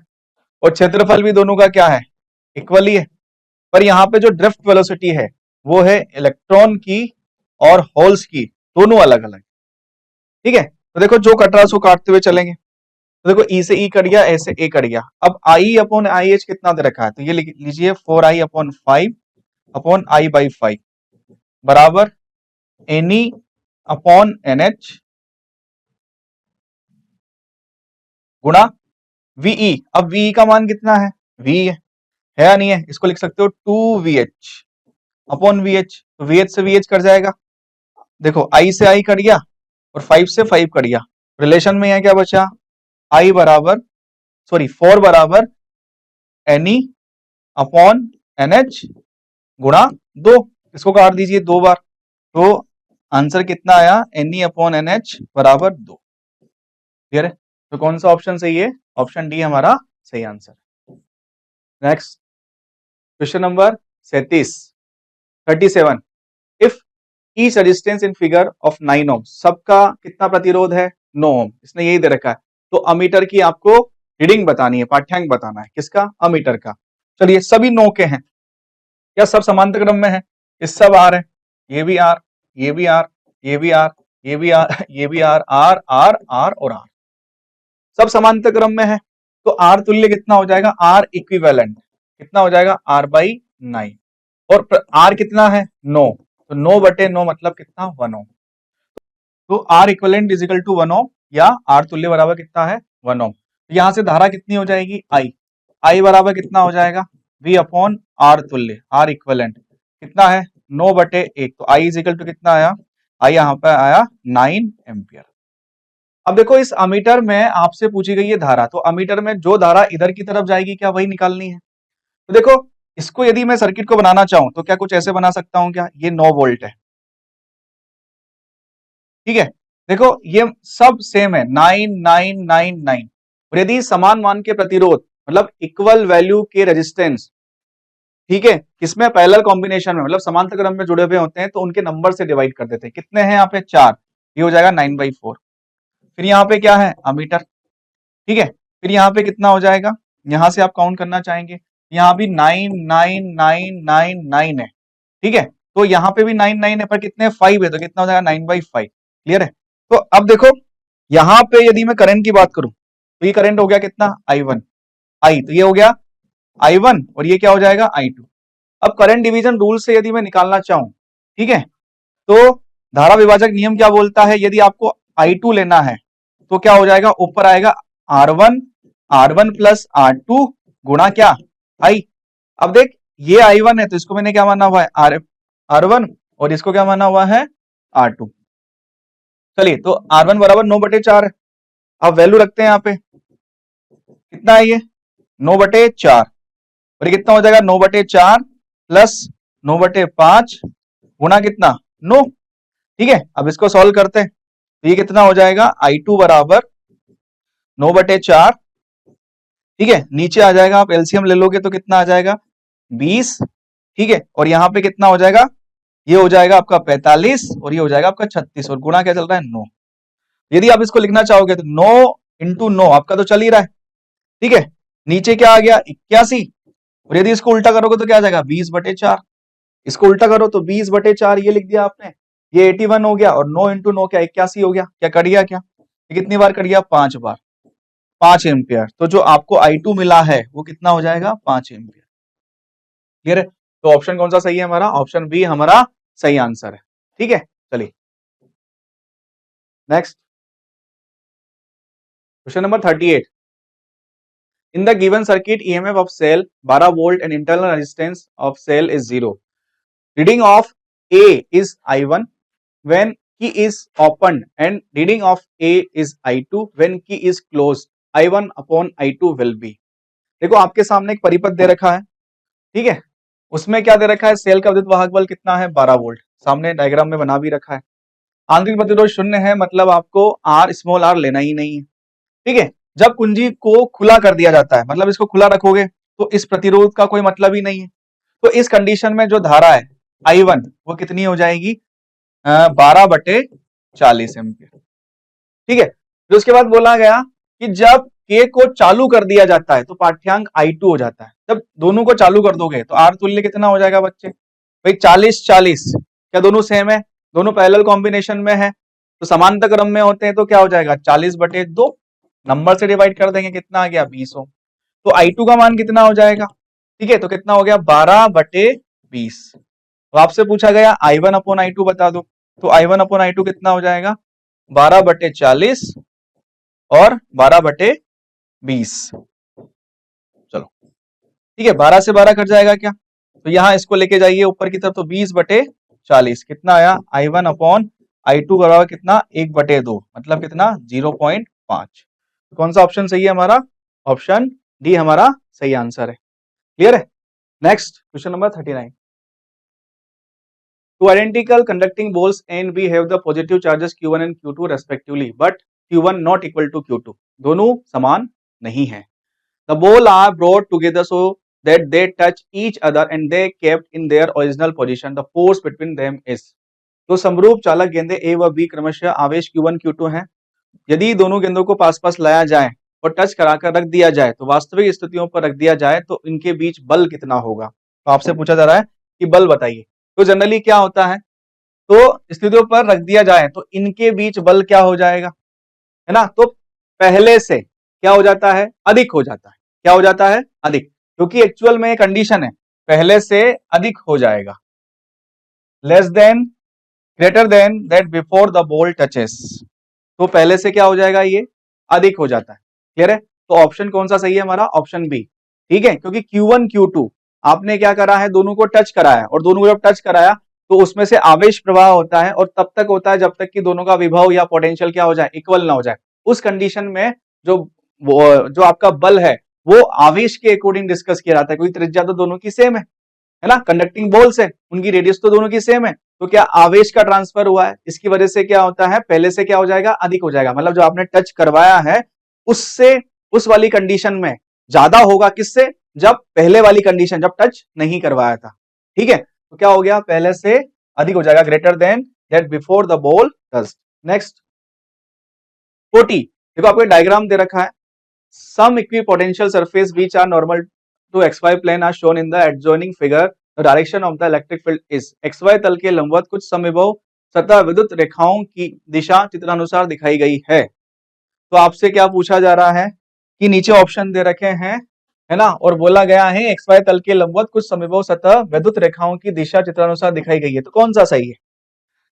और क्षेत्रफल भी दोनों का क्या है, इक्वल ही है। पर यहाँ पे जो ड्रिफ्ट वेलोसिटी है वो है इलेक्ट्रॉन की और होल्स की, दोनों अलग अलग। ठीक है, तो देखो जो कट रहा है उसको काटते हुए चलेंगे। तो देखो E से E कट गया, A से A कट गया। अब I/IH कितना दे रखा है, तो ये लिख लीजिए 4I/5 बराबर Ne/NH गुणा VE। अब VE का मान कितना है, VE है या नहीं है, इसको लिख सकते हो 2VH/VH। तो VH से VH कट जाएगा, देखो I से I कट गया और 5 से 5 कट गया। रिलेशन में यहाँ क्या बचा, I बराबर 4 बराबर Ne/NH गुणा 2, इसको काट दीजिए 2 बार, तो आंसर कितना आया, Ne/NH बराबर 2। क्लियर है? तो कौन सा ऑप्शन सही है, ऑप्शन डी हमारा सही answer. Next question number 37। If each resistance in figure of 9 ओम, सबका कितना प्रतिरोध है, 9 ओम, इसने यही दे रखा है। तो अमीटर की आपको रीडिंग बतानी है, पाठ्यांक बताना है, किसका, अमीटर का। चलिए सभी 9 के हैं, या सब समांतर क्रम में है, इस सब आर है, ये भी आर, ये भी आर, ये भी आर, ये भी आर, ये भी आर, आर आर आर और आर, सब समांतर क्रम में है। तो आर तुल्य कितना हो जाएगा, आर इक्विवेलेंट कितना हो जाएगा, आर बाई 9, और आर कितना है 9, तो 9/9 मतलब कितना 1 ओम। तो R equivalent is equal to 1 ohm, या आर तुल्य बराबर कितना है 1 ओम। तो यहां से धारा कितनी हो जाएगी, आई बराबर कितना हो जाएगा, V अपॉन आर तुल्य, आर इक्विवेलेंट कितना है 9/1, तो आई इज इक्वल टू कितना आया, आई यहाँ पे आया 9 एम्पियर। अब देखो इस अमीटर में आपसे पूछी गई है धारा, तो अमीटर में जो धारा इधर की तरफ जाएगी क्या वही निकालनी है। तो देखो इसको यदि मैं सर्किट को बनाना चाहूं तो क्या कुछ ऐसे बना सकता हूं क्या, ये 9 वोल्ट है, ठीक है, देखो ये सब सेम है 9999, और यदि समान मान के प्रतिरोध मतलब इक्वल वैल्यू के रेजिस्टेंस, ठीक है, किसमें पैरेलल कॉम्बिनेशन में मतलब समांतर क्रम में जुड़े हुए होते हैं, तो उनके नंबर से डिवाइड कर देते हैं। कितने हैं यहाँ पे 4, ये हो जाएगा 9/4। फिर यहाँ पे क्या है अमीटर, ठीक है, फिर यहाँ पे कितना हो जाएगा, यहां से आप काउंट करना चाहेंगे, यहाँ भी 99999 है, ठीक है, तो यहाँ पे भी 99 है, पर कितने 5 है, तो कितना हो जाएगा 9/5। क्लियर है। तो अब देखो यहाँ पे यदि मैं करंट की बात करूं तो ये करंट हो गया कितना I1, आई तो ये हो गया I1, और ये क्या हो जाएगा I2। अब करंट डिवीजन रूल से यदि मैं निकालना चाहूं, ठीक है, तो धारा विभाजक नियम क्या बोलता है, यदि आपको I2 लेना है तो क्या हो जाएगा, ऊपर आएगा R1 प्लस R2 गुणा क्या I। अब देख ये I1 है तो इसको मैंने क्या माना हुआ है R1, और इसको क्या माना हुआ है R2। चलिए तो R1 बराबर 9/4 है। अब वैल्यू रखते हैं यहाँ पे, कितना है ये 9/4, और ये कितना हो जाएगा 9/4 प्लस 9/5 गुणा कितना 9, ठीक है। अब इसको सॉल्व करते हैं तो ये कितना हो जाएगा I2 बराबर 9/4, ठीक है, नीचे आ जाएगा, आप एलसीएम ले लोगे तो कितना आ जाएगा 20, ठीक है, और यहाँ पे कितना हो जाएगा, ये हो जाएगा आपका 45, और ये हो जाएगा आपका 36, और गुणा क्या चल रहा है 9। यदि आप इसको लिखना चाहोगे तो 9 इंटू 9 आपका तो चल ही रहा है, ठीक है, नीचे क्या आ गया 81, और यदि इसको उल्टा करोगे तो क्या आ जाएगा 20/4, इसको उल्टा करो तो 20/4 ये लिख दिया आपने, ये 81 हो गया, और 9 इंटू 9 क्या 81 हो गया, क्या कट गया, क्या ये कितनी बार कट गया 5 बार, 5 एम्पियर। तो जो आपको I2 मिला है वो कितना हो जाएगा 5 एम्पियर। क्लियर है। तो ऑप्शन कौन सा सही है हमारा, ऑप्शन बी हमारा सही आंसर है, ठीक है। चलिए next question number 38। In the given circuit, EMF of cell 12 volt and internal resistance of cell is 0. Reading of A is I1 when key is opened and reading of A is I2 when key is closed. I1 upon I2 will be. देखो आपके सामने एक परिपथ दे रखा है, ठीक है, उसमें क्या दे रखा है, सेल का विद्युत वाहक बल कितना है 12 वोल्ट, सामने डायग्राम में बना भी रखा है, आंतरिक प्रतिरोध 0 है, मतलब आपको R स्मॉल r लेना ही नहीं है, ठीक है। जब कुंजी को खुला कर दिया जाता है, मतलब इसको खुला रखोगे तो इस प्रतिरोध का कोई मतलब ही नहीं है, तो इस कंडीशन में जो धारा है I1 वो कितनी हो जाएगी 12/40 एम्पियर, ठीक है। फिर उसके बाद बोला गया कि जब K को चालू कर दिया जाता है तो पाठ्यांक I2 हो जाता है। जब दोनों को चालू कर दोगे तो R तुल्य कितना हो जाएगा बच्चे, भाई 40-40, क्या दोनों सेम है, दोनों पैरेलल कॉम्बिनेशन में है, तो समांतर क्रम में होते हैं तो क्या हो जाएगा 40/2, नंबर से डिवाइड कर देंगे, कितना आ गया 20 ओम। तो I2 का मान कितना हो जाएगा, ठीक है, तो कितना हो गया 12/20। तो आपसे पूछा गया I1 अपॉन I2 बता दो, तो I1 अपॉन I2 कितना हो जाएगा 12/40 और 12/20। चलो ठीक है, 12 से 12 कट जाएगा क्या, तो यहां इसको लेके जाइए ऊपर की तरफ, तो 20/40 कितना आया I1 अपॉन I2 बराबर कितना 1/2, मतलब कितना 0.5। कौन सा ऑप्शन सही है हमारा, ऑप्शन डी हमारा सही आंसर है। क्लियर है। Next question number 39। Two identical conducting balls A and B have the positive charges Q1 and Q2 respectively, but Q1 not equal to Q2. दोनों समान नहीं है। The ball are brought together so that they touch each other and they kept in their original position. The force between them is. तो समरूप चालक गेंदे A व B क्रमशः आवेश Q1 Q2 हैं। यदि दोनों गेंदों को पास पास लाया जाए और टच कराकर रख दिया जाए तो वास्तविक स्थितियों पर रख दिया जाए तो इनके बीच बल कितना होगा। तो आपसे पूछा जा रहा है कि बल बताइए। तो जनरली क्या होता है, तो स्थितियों पर रख दिया जाए तो इनके बीच बल क्या हो जाएगा, है ना, तो पहले से क्या हो जाता है, अधिक हो जाता है। क्या हो जाता है, अधिक, क्योंकि एक्चुअल में कंडीशन है पहले से अधिक हो जाएगा। Less than, greater than that before the ball touches, तो पहले से क्या हो जाएगा, ये अधिक हो जाता है। क्लियर है, तो ऑप्शन कौन सा सही है हमारा, ऑप्शन बी। ठीक है, क्योंकि Q1 Q2 आपने क्या करा है, दोनों को टच कराया, और दोनों को जब टच कराया तो उसमें से आवेश प्रवाह होता है, और तब तक होता है जब तक कि दोनों का विभव या पोटेंशियल क्या हो जाए, इक्वल ना हो जाए। उस कंडीशन में जो जो आपका बल है वो आवेश के अकॉर्डिंग डिस्कस किया जाता है, क्योंकि त्रिज्या तो दोनों की सेम है ना, कंडक्टिंग बॉल्स है, उनकी रेडियस तो दोनों की सेम है, तो क्या आवेश का ट्रांसफर हुआ है, इसकी वजह से क्या होता है, पहले से क्या हो जाएगा, अधिक हो जाएगा। मतलब जो आपने टच करवाया है उससे उस वाली कंडीशन में ज्यादा होगा, किससे, जब पहले वाली कंडीशन जब टच नहीं करवाया था। ठीक है, तो क्या हो गया, पहले से अधिक हो जाएगा, greater than that before the ball touch. Next 40, देखो आपको डायग्राम दे रखा है, some equipotential surface which are normal to xy plane are shown in the adjoining figure. The direction of the electric field is xy तल के लंबवत कुछ समविभव सतह विद्युत रेखाओं की दिशा चित्रानुसार दिखाई गई है। तो आपसे क्या पूछा जा रहा है कि नीचे ऑप्शन दे रखे हैं, है ना, और बोला गया है xy तल के लंबवत कुछ समविभव सतह विद्युत रेखाओं की दिशा चित्रानुसार दिखाई गई है, तो कौन सा सही है।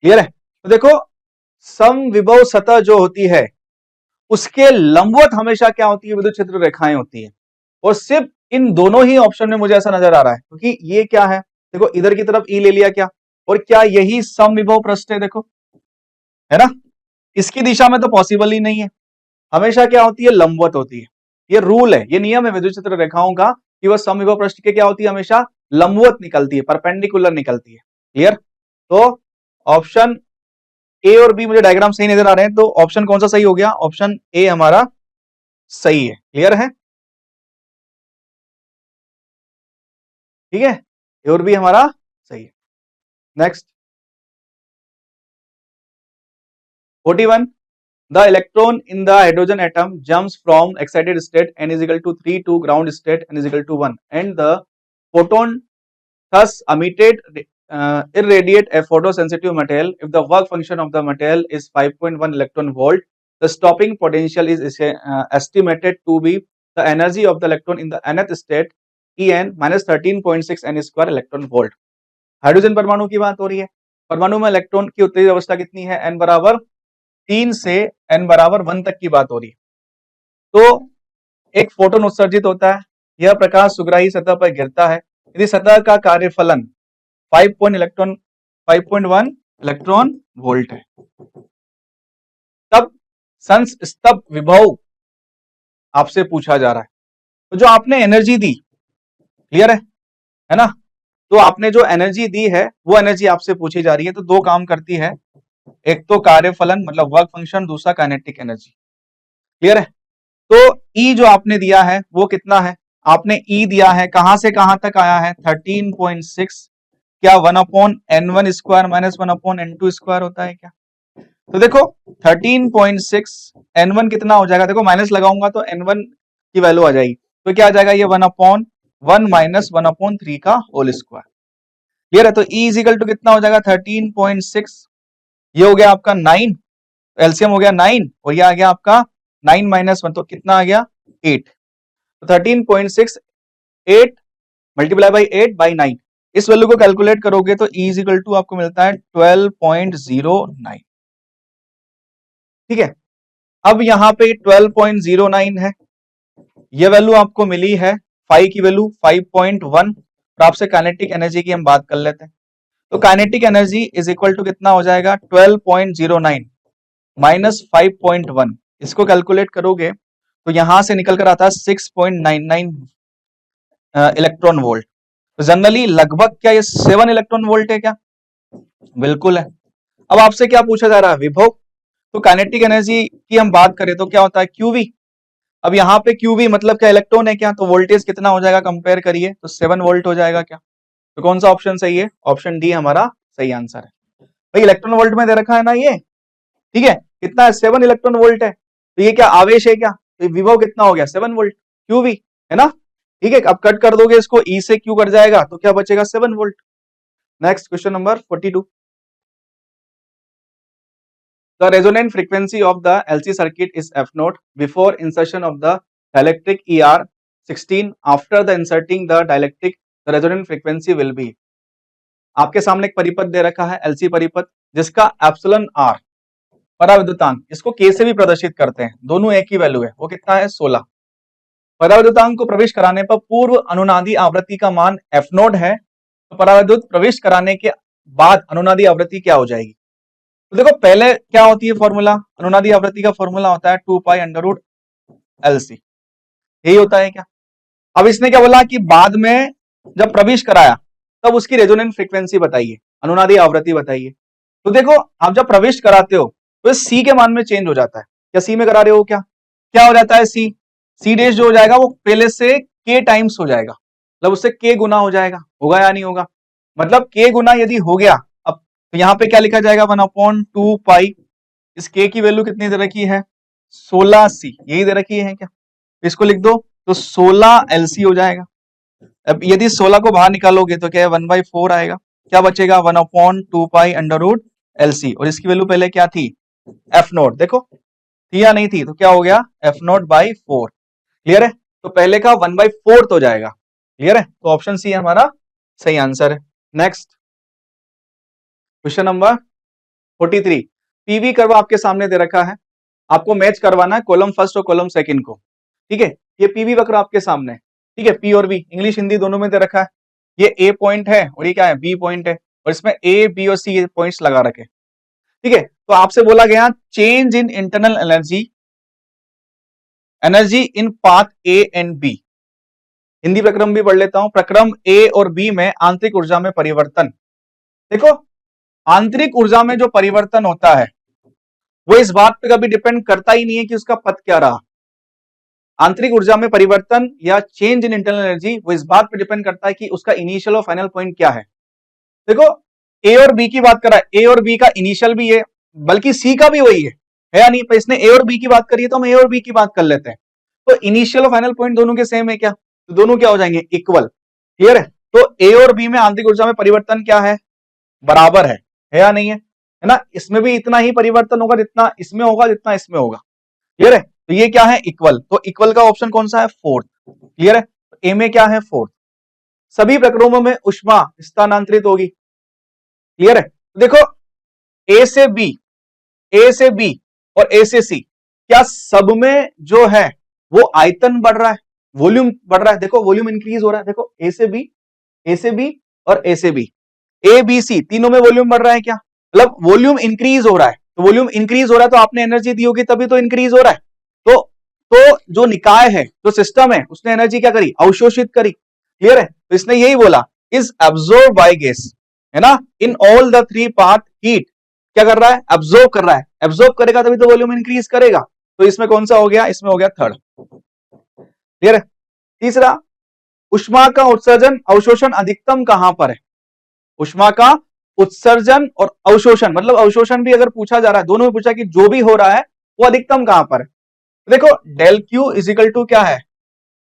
क्लियर है, तो देखो समविभव सतह जो होती है उसके लंबवत हमेशा क्या होती है, विद्युत क्षेत्र रेखाएं होती है, और सिर्फ इन दोनों ही ऑप्शन में मुझे ऐसा नजर आ रहा है, क्योंकि ये क्या है, देखो इधर की तरफ ई ले लिया क्या, और क्या यही समविभव पृष्ठ है, देखो है ना, इसकी दिशा में तो पॉसिबल ही नहीं है, हमेशा क्या होती है, लंबवत होती है। ये रूल है, ये नियम है विद्युत क्षेत्र रेखाओं का कि वह समविभव पृष्ठ के क्या होती है, हमेशा लंबवत निकलती है, परपेंडिकुलर निकलती है। क्लियर, तो ऑप्शन ए और बी मुझे डायग्राम सही नजर आ रहे हैं, तो ऑप्शन कौन सा सही हो गया, ऑप्शन ए हमारा सही है। क्लियर है, ठीक है, ए और बी हमारा सही है। Next 41, the electron in the hydrogen atom jumps from excited state n is equal to 3 to ground state n is equal to 1, and the photon thus emitted irradiate a photosensitive material. If the work function of the material is 5.1 electron volt, the stopping potential is estimated to be the energy of the electron in the nth state En minus 13.6 n square electron volt. Hydrogen परमाणु की बात हो रही है, परमाणु में electron की उत्तेजित अवस्था कितनी है, n बराबर 3 से n बराबर 1 तक की बात हो रही है। तो एक फोटोन उत्सर्जित होता है, यह प्रकाश सुग्राही सतह पर गिरता है, यदि सतह का कार्यफलन 5.1 इलेक्ट्रॉन वोल्ट है, तब संस्तभ विभव आपसे पूछा जा रहा है। तो जो आपने एनर्जी दी, क्लियर है ना, तो आपने जो एनर्जी दी है वो एनर्जी आपसे पूछी जा रही है, तो दो काम करती है, एक तो कार्यफलन मतलब वर्क फंक्शन, दूसरा काइनेटिक एनर्जी। क्लियर है, तो ई जो आपने दिया है वो कितना है, आपने ई दिया है, कहां से कहां तक आया है 13.6, क्या 1/n1 square minus 1/n2 square होता है क्या, तो देखो 13.6 n1 कितना हो जाएगा, देखो माइनस लगाऊंगा तो n1 की वैल्यू आ जाएगी, तो क्या आ जाएगा, ये 1/1 माइनस 1/3 का होल स्क्वायर। क्लियर है, तो E इजिकल टू कितना हो जाएगा 13.6, ये हो गया आपका 9, एलसीएम हो गया 9, और ये आ गया आपका 9 माइनस 1, तो कितना आ गया 8, तो 13.6 8 मल्टीप्लाई बाई 8 बाई 9, इस वैल्यू को कैलकुलेट करोगे तो E इजिकल टू आपको मिलता है 12.09। ठीक है, अब यहाँ पे 12.09 है, ये वैल्यू आपको मिली है, फाई की वैल्यू 5.1, और आपसे काइनेटिक एनर्जी की हम बात कर लेते हैं, तो kinetic energy is equal to कितना हो जाएगा 12.09 माइनस 5.1, इसको कैलकुलेट करोगे तो यहां से निकल कर आता है 6.99 इलेक्ट्रॉन वोल्ट। तो जनरली लगभग क्या ये 7 इलेक्ट्रॉन वोल्ट है क्या, बिल्कुल है। अब आपसे क्या पूछा जा रहा है, विभव, तो काइनेटिक एनर्जी की हम बात करें तो क्या होता है QV, अब यहाँ पे QV मतलब क्या, इलेक्ट्रॉन है क्या, तो वोल्टेज कितना हो जाएगा कंपेयर करिए तो 7 वोल्ट हो जाएगा क्या, तो कौन सा ऑप्शन सही है, ऑप्शन डी हमारा सही आंसर है। भाई इलेक्ट्रॉन वोल्ट में दे रखा है ना ये, ठीक है, कितना है 7 इलेक्ट्रॉन वोल्ट है, तो ये क्या आवेश है क्या, तो विभव कितना हो गया 7 वोल्ट QV, है ना। ठीक है, अब कट कर दोगे इसको, E से Q कट जाएगा तो क्या बचेगा 7 volt. Next question number 42, the resonant frequency of the LC circuit is F note before insertion of the dielectric ER 16 after the inserting the dielectric the resonant frequency will be. आपके सामने एक परिपथ दे रखा है एलसी परिपथ जिसका epsilon R पराविद्युतांक, इसको के से भी प्रदर्शित करते हैं, दोनों एक ही वैल्यू है, वो कितना है 16। पराविद्युतांक को प्रवेश कराने पर पूर्व अनुनादी आवृत्ति का मान एफ नोट है, तो पराविद्युत प्रवेश कराने के बाद अनुनादी आवृत्ति क्या हो जाएगी? तो देखो पहले क्या होती है फॉर्मूला, अनुनादी आवृत्ति का फॉर्मूला होता है 2 पाई अंडर रूट LC, यही होता है क्या? अब इसने क्या बोला कि बाद में जब प्रवेश कराया तब उसकी रेजोनेंट फ्रीक्वेंसी बताइए, अनुनादी आवृत्ति बताइए। तो देखो आप जब प्रवेश कराते हो तो सी के मान में चेंज हो जाता है, क्या सी में करा रहे हो क्या? क्या हो जाता है सी डैश जो हो जाएगा वो पहले से के टाइम्स हो जाएगा, मतलब उससे के गुना हो जाएगा, होगा या नहीं होगा? मतलब के गुना यदि हो गया, अब तो यहाँ पे क्या लिखा जाएगा 1/2 पाई, इस के की वैल्यू कितनी दे रखी है 16C, यही दे रखी है क्या? इसको लिख दो तो 16 LC हो जाएगा। अब यदि 16 को बाहर निकालोगे तो क्या है 1/4 आएगा, क्या बचेगा 1/2 पाई अंडर रूट LC, और इसकी वैल्यू पहले क्या थी एफ नोट, देखो थी या नहीं थी, तो क्या हो गया एफ नोट बाई 4। क्लियर है? तो पहले का 1/4 तो जाएगा। क्लियर है? तो ऑप्शन सी हमारा सही आंसर है। Next question number 43, PV curve आपके सामने दे रखा है, आपको मैच करवाना है कॉलम फर्स्ट और कॉलम सेकंड को। ठीक है, ये पीवी वक्र आपके सामने है। ठीक है, पी और बी इंग्लिश हिंदी दोनों में दे रखा है, ये ए पॉइंट है और ये क्या है बी पॉइंट है, और इसमें ए बी और सी पॉइंट्स लगा रखे। ठीक है, तो आपसे बोला गया change in internal energy in path A and B. Hindi प्रक्रम भी पढ़ लेता हूं, प्रक्रम ए और बी में आंतरिक ऊर्जा में परिवर्तन। देखो आंतरिक ऊर्जा में जो परिवर्तन होता है वो इस बात पे कभी डिपेंड करता ही नहीं है कि उसका पथ क्या रहा। आंतरिक ऊर्जा में परिवर्तन या चेंज इन इंटरनल एनर्जी वो इस बात पे डिपेंड करता है कि उसका इनिशियल और फाइनल पॉइंट क्या है। देखो ए और बी की बात करा है, ए और बी का इनिशियल भी है, बल्कि सी का भी वही है या नहीं? पर इसने ए और बी की बात करी है तो हम ए और बी की बात कर लेते हैं। तो इनिशियल और फाइनल पॉइंट दोनों के सेम है क्या? तो दोनों क्या हो जाएंगे इक्वल। क्लियर है? तो ए और बी में आंतरिक ऊर्जा में परिवर्तन क्या है बराबर है या नहीं है? है ना? इसमें भी इतना ही परिवर्तन होगा जितना इसमें होगा जितना इसमें होगा। क्लियर है? तो ये क्या है इक्वल, तो इक्वल का ऑप्शन कौन सा है फोर्थ। क्लियर है? ए में क्या है फोर्थ। सभी प्रक्रमों में ऊष्मा स्थानांतरित होगी। क्लियर है? तो देखो ए से बी और ए से सी, क्या सब में जो है वो आयतन बढ़ रहा है, वॉल्यूम बढ़ रहा है? देखो वॉल्यूम इंक्रीज हो रहा है, देखो ए से बी और ए से बी, ए बी सी तीनों में वॉल्यूम बढ़ रहा है क्या? मतलब वॉल्यूम इंक्रीज हो रहा है, तो वॉल्यूम इंक्रीज हो रहा है तो आपने एनर्जी दी होगी तभी तो इंक्रीज हो रहा है। तो जो निकाय है जो सिस्टम है उसने एनर्जी क्या करी अवशोषित करी। क्लियर है? तो इसने यही बोला इज एब्जॉर्ब बाय गैस, है ना, in all the three part heat क्या कर रहा है एब्जॉर्ब कर रहा है, एब्जॉर्ब करेगा तभी तो वॉल्यूम इंक्रीज करेगा। तो इसमें कौन सा हो गया, इसमें हो गया थर्ड। क्लियर है? तीसरा, ऊष्मा का उत्सर्जन अवशोषण अधिकतम कहां पर है? ऊष्मा का उत्सर्जन और अवशोषण, मतलब अवशोषण भी अगर पूछा जा रहा है, दोनों में पूछा कि जो भी हो रहा है वो अधिकतम कहां पर है। देखो del Q is equal to क्या है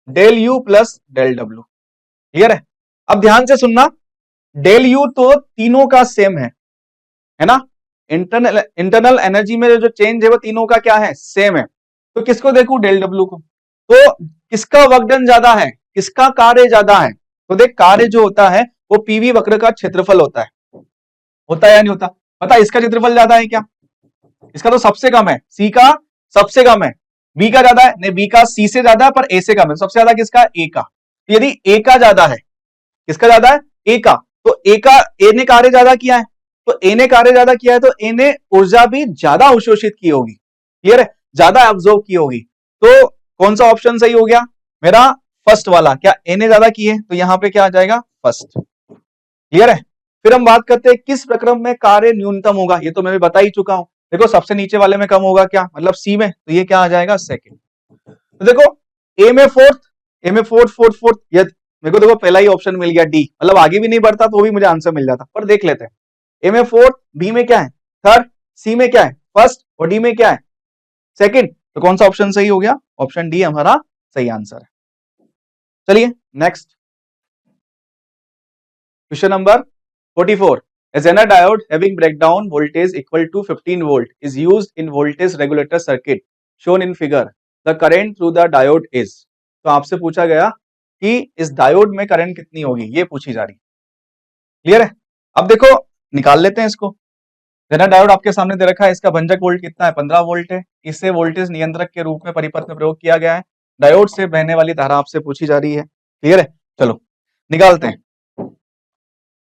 del U plus del W. Clear है? अब ध्यान से सुनना, डेल यू तो तीनों का सेम है ना, इंटरनल एनर्जी में जो चेंज है वो तीनों का क्या है सेम है। तो किसको देखूं डेल डब्ल्यू को, तो किसका वर्क डन ज्यादा है, किसका कार्य ज्यादा है? तो देख कार्य जो होता है वो पीवी वक्र का क्षेत्रफल होता है या नहीं होता? पता इसका क्षेत्रफल ज्यादा है क्या? इसका तो सबसे कम है, सी का सबसे कम है, बी का ज्यादा है नहीं, बी का सी से ज्यादा है पर ए से कम है, सबसे ज्यादा किसका ए का। तो यदि ए का ज्यादा है, किसका ज्यादा है ए का, तो ए का ए ने कार्य ज्यादा किया है, तो ए ने कार्य ज्यादा किया है तो ए ने ऊर्जा भी ज्यादा अवशोषित की होगी। क्लियर है? ज्यादा एब्जॉर्ब की होगी। तो कौन सा ऑप्शन सही हो गया मेरा फर्स्ट वाला, क्या ए ने ज्यादा की है, तो यहां पे क्या आ जाएगा फर्स्ट। क्लियर है? फिर हम बात करते हैं किस प्रक्रम में कार्य न्यूनतम होगा, ये तो मैं भी बता ही चुका हूं। देखो सबसे नीचे वाले में कम होगा क्या, मतलब सी में, तो ये क्या आ जाएगा सेकंड। तो देखो ए में फोर्थ, ये मेरे को देखो पहला ही ऑप्शन मिल गया डी, मतलब आगे भी नहीं बढ़ता तो भी मुझे आंसर मिल जाता, पर देख लेते हैं। ए में फोर्थ, बी में क्या है थर्ड, सी में क्या है फर्स्ट और डी में क्या है सेकंड। तो कौन सा ऑप्शन सही हो गया, ऑप्शन डी हमारा सही आंसर है। चलिए next question number 44, A Zener diode having breakdown voltage equal to 15 volt is used in voltage regulator circuit shown in figure. The current through the diode is. तो आपसे पूछा गया कि इस डायोड में करंट कितनी होगी, ये पूछी जा रही। क्लियर है? अब देखो निकाल लेते हैं इसको। जेनर डायोड आपके सामने दे रखा है, इसका भंजक वोल्ट कितना है, 15 वोल्ट है। इसे वोल्टेज नियंत्रक के रूप में परिपथ में प्रयोग किया गया है। डायोड से बहने वाली धारा आपसे पूछी जा रही है। क्लियर है? चलो निकालते हैं।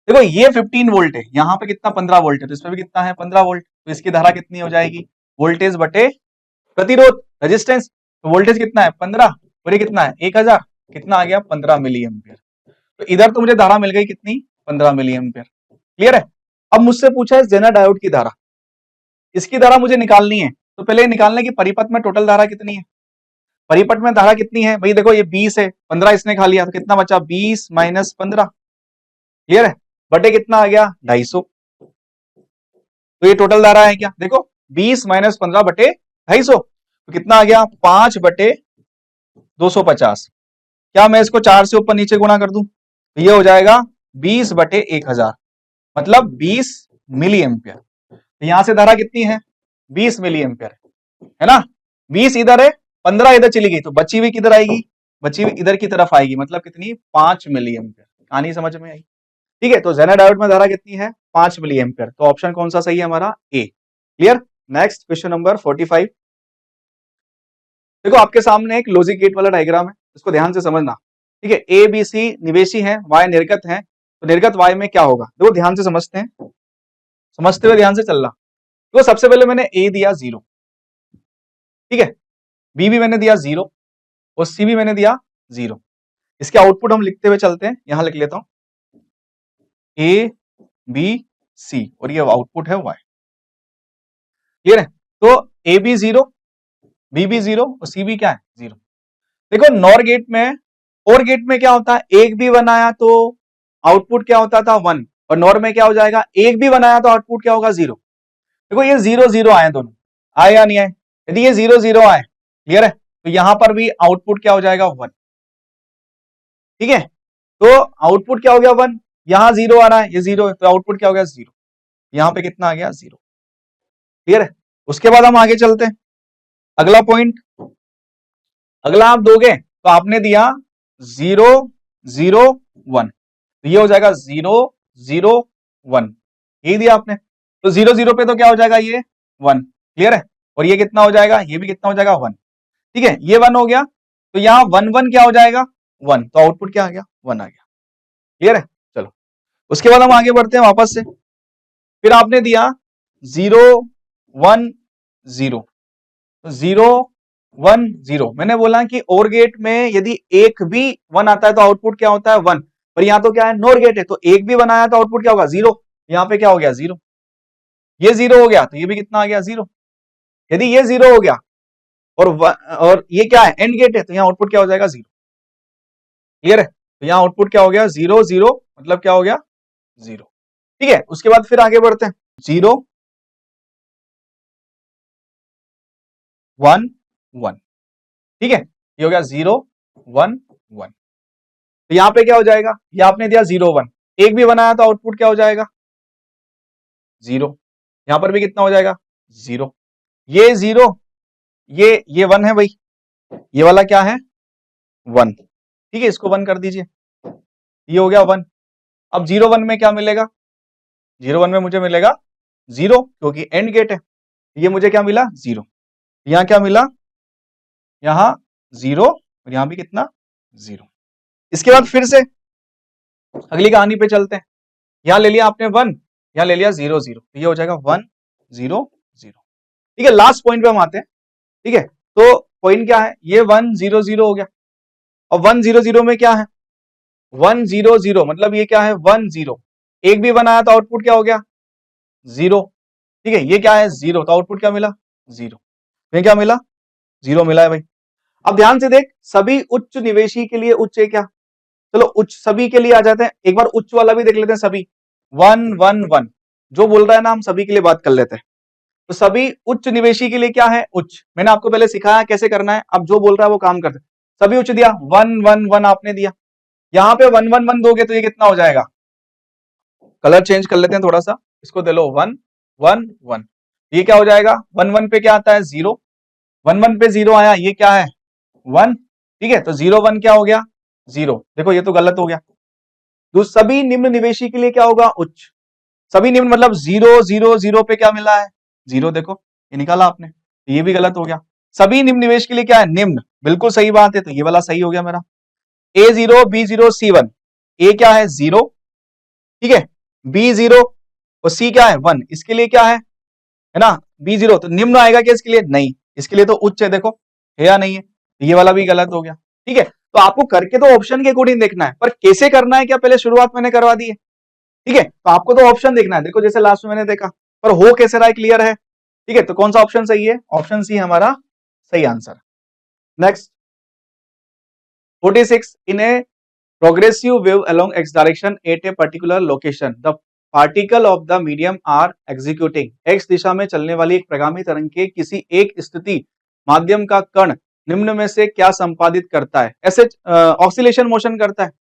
देखो ये 15 वोल्ट है, यहाँ पे कितना 15 वोल्ट है, तो इसमें भी कितना है 15 वोल्ट। तो इसकी धारा कितनी हो जाएगी, वोल्टेज बटे प्रतिरोध रेजिस्टेंस। तो वोल्टेज कितना है 15 और ये कितना है 1000, कितना आ गया 15 मिली एम्पियर। तो इधर तो मुझे धारा मिल गई कितनी 15 मिली एम्पियर। क्लियर है? अब मुझसे पूछा है जेनर डायोड की धारा, इसकी धारा मुझे निकालनी है। तो पहले निकालने की परिपथ में टोटल धारा कितनी है, परिपथ में धारा कितनी है भाई, देखो ये 20 है, 15 इसने खा लिया, तो कितना बचा 20 माइनस 15। क्लियर है? बटे कितना आ गया 250। तो ये टोटल धारा है क्या, देखो 20 माइनस 15 बटे 250, तो कितना आ गया 5 बटे 250। क्या मैं इसको 4 से ऊपर नीचे गुणा कर दूं, तो ये हो जाएगा 20 बटे 1000, मतलब 20 मिली एम्पियर। तो यहां से धारा कितनी है 20 मिली एम्पियर है ना। 20 इधर है, 15 इधर चली गई, तो बची हुई किधर आएगी, बची हुई इधर की तरफ आएगी, मतलब कितनी 5 मिली एम्पियर। कहानी समझ में आई? ठीक है, तो जेनर डायोड में धारा कितनी है 5 मिली एम्पियर। तो ऑप्शन कौन सा सही है हमारा, ए। क्लियर? Next question number 45। देखो आपके सामने एक लॉजिक गेट वाला डायग्राम है, इसको ध्यान से समझना। ठीक है, ए बी सी निवेशी है, वाई निर्गत है, तो निर्गत वाई में क्या होगा, देखो ध्यान से समझते हैं, समझते हुए ध्यान से चलना। तो सबसे पहले मैंने ए दिया 0, ठीक है, बी भी मैंने दिया 0 और सी भी मैंने दिया 0। इसके आउटपुट हम लिखते हुए चलते हैं, यहां लिख लेता हूं ए बी सी और ये आउटपुट है वाई। क्लियर है? तो ए बी 0, बी भी 0 और सी भी क्या है 0। देखो नॉर गेट में, और गेट में क्या होता है, एक भी बनाया तो आउटपुट क्या होता था 1, और नॉर में क्या हो जाएगा, एक भी बनाया तो आउटपुट क्या होगा 0। देखो ये 0 0 आए, दोनों आए या नहीं आए, यदि ये 0 0 आए, क्लियर है, तो यहां पर भी आउटपुट क्या हो जाएगा 1। ठीक है, तो आउटपुट क्या हो गया 1, यहां 0 आ रहा है, ये 0 है, तो आउटपुट क्या हो गया 0, यहां पे कितना आ गया 0। क्लियर है? उसके बाद हम आगे चलते हैं, अगला पॉइंट, अगला आप दोगे तो आपने दिया 0 0 1, तो ये हो जाएगा 0 0 1, यही दिया आपने। तो 0 0 पे तो क्या हो जाएगा ये 1। क्लियर है? और ये कितना हो जाएगा, ये भी कितना हो जाएगा 1। ठीक है, ये 1 हो गया, तो यहां 1 1 क्या हो जाएगा 1, तो आउटपुट क्या आ गया 1 आ गया। क्लियर है? चलो उसके बाद हम आगे बढ़ते हैं वापस से, फिर आपने दिया 0 1 0, तो 0 1 0, मैंने बोला कि और गेट में यदि एक भी 1 आता है तो आउटपुट क्या होता है 1, पर यहां तो क्या है नोर गेट है, तो एक भी 1 आया तो आउटपुट क्या होगा 0, यहां पे क्या हो गया 0, ये 0 हो गया, तो ये भी कितना आ गया 0। यदि ये 0 हो गया और ये क्या है एंड गेट है, तो यहां आउटपुट क्या हो जाएगा 0। क्लियर है? तो यहां आउटपुट क्या हो गया 0 0, मतलब क्या हो गया 0। ठीक है, उसके बाद फिर आगे बढ़ते हैं, 0 1 1, ठीक है, ये हो गया 0 1 1। तो यहां पे क्या हो जाएगा, ये आपने दिया 0 1, एक भी बनाया तो आउटपुट क्या हो जाएगा 0, यहां पर भी कितना हो जाएगा 0, ये 0, ये 1 है भाई, ये वाला क्या है 1। ठीक है, इसको 1 कर दीजिए, ये हो गया 1। अब 0 1 में क्या मिलेगा, 0 1 में मुझे मिलेगा 0, क्योंकि एंड गेट है, ये मुझे क्या मिला 0, यहां क्या मिला, यहां 0 और यहां भी कितना 0। इसके बाद फिर से अगली कहानी पे चलते हैं, यहां ले लिया आपने 1, यहां ले लिया 0 0, ये हो जाएगा 1 0 0। ठीक है, लास्ट पॉइंट पे हम आते हैं। ठीक है, तो पॉइंट क्या है, ये 1 0 0 हो गया, और 1 0 0 में क्या है 1 0 0, मतलब ये क्या है 1 0, एक भी बनाया तो आउटपुट क्या हो गया 0। ठीक है, ये क्या है 0, तो आउटपुट क्या मिला 0, ये क्या मिला 0 मिला है भाई। अब ध्यान से देख, सभी उच्च निवेशी के लिए उच्च है क्या, चलो उच्च सभी के लिए आ जाते हैं, एक बार उच्च वाला भी देख लेते हैं, सभी 1 1 1, जो बोल रहा है ना हम सभी के लिए बात कर लेते हैं। तो सभी उच्च निवेशी के लिए क्या है उच्च, मैंने आपको पहले सिखाया कैसे करना है, अब जो बोल रहा है वो काम करते हैं। सभी उच्च दिया 1 1 1 आपने दिया, यहां पे 1 1 1 दोगे तो ये कितना हो जाएगा कलर चेंज कर लेते हैं थोड़ा सा, इसको दे लो 1 1 1, ये क्या हो जाएगा 1 1 पे क्या आता है 0, 1 1 पे 0 आया, ये क्या है 1, ठीक है, तो 0 1 क्या हो गया 0, देखो ये तो गलत हो गया। तो सभी निम्न निवेशी के लिए क्या होगा उच्च, सभी निम्न मतलब 0 0 0 पे क्या मिला है 0, देखो ये निकाला आपने, तो ये भी गलत हो गया। सभी निम्न निवेश के लिए क्या है निम्न, बिल्कुल सही बात है, तो ये वाला सही हो गया मेरा। A0 B0 C1, ए क्या है 0, ठीक है, B0 और C क्या है 1, इसके लिए क्या है ना B0, तो निम्न आएगा क्या इसके लिए, नहीं, इसके लिए तो उच्च है, देखो है या नहीं है, तो ये वाला भी गलत हो गया। ठीक है, तो आपको करके तो ऑप्शन के अकॉर्डिंग देखना है, पर कैसे करना है क्या पहले शुरुआत मैंने करवा दी है। ठीक है, तो आपको तो ऑप्शन देखना है, देखो जैसे लास्ट में मैंने देखा, पर हो कैसे रहा है क्लियर है। ठीक है, तो कौन सा ऑप्शन सही है, ऑप्शन सी हमारा सही answer. Next 46, in A progressive wave along x direction at a particular location the particle of the medium are executing, x दिशा में चलने वाली एक प्रगामी तरंग के किसी एक स्थिति माध्यम का कण निम्न में से क्या संपादित करता है, ऐसे ऑसिलेशन मोशन करता है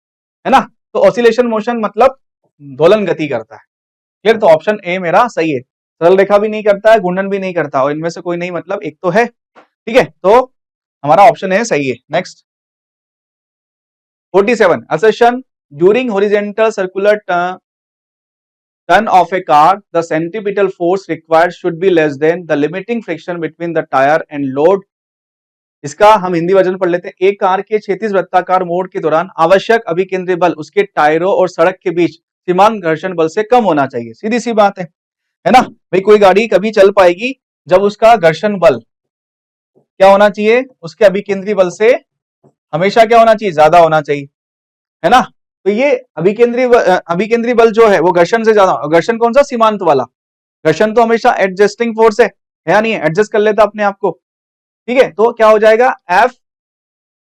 ना, तो ऑसिलेशन मोशन मतलब दोलन गति करता है। क्लियर, तो ऑप्शन ए मेरा सही है, सरल रेखा भी नहीं करता है, घूर्णन भी नहीं करता, और इनमें से कोई नहीं मतलब एक तो है। ठीक है, तो हमारा ऑप्शन ए सही है। Next 47, assertion during horizontal circular turn of a car the centripetal force required should be less than the limiting friction between the tire and load। इसका हम हिंदी वर्जन पढ़ लेते हैं। एक कार के क्षैतिज वृत्ताकार मोड़ के दौरान आवश्यक अभिकेंद्री बल उसके टायरों और सड़क के बीच सीमांत घर्षण बल से कम होना चाहिए, सीधी सी बात है ना भाई, कोई गाड़ी कभी चल पाएगी जब उसका घर्षण बल क्या होना चाहिए, उसके अभिकेंद्री बल से हमेशा क्या होना चाहिए, ज्यादा होना चाहिए, है ना। तो ये अभिकेंद्री बल जो है वो घर्षण से ज्यादा, घर्षण कौन सा, सीमांत वाला, घर्षण तो हमेशा एडजस्टिंग फोर्स है या नहीं है, एडजस्ट कर लेता अपने आप को। ठीक है, तो क्या हो जाएगा एफ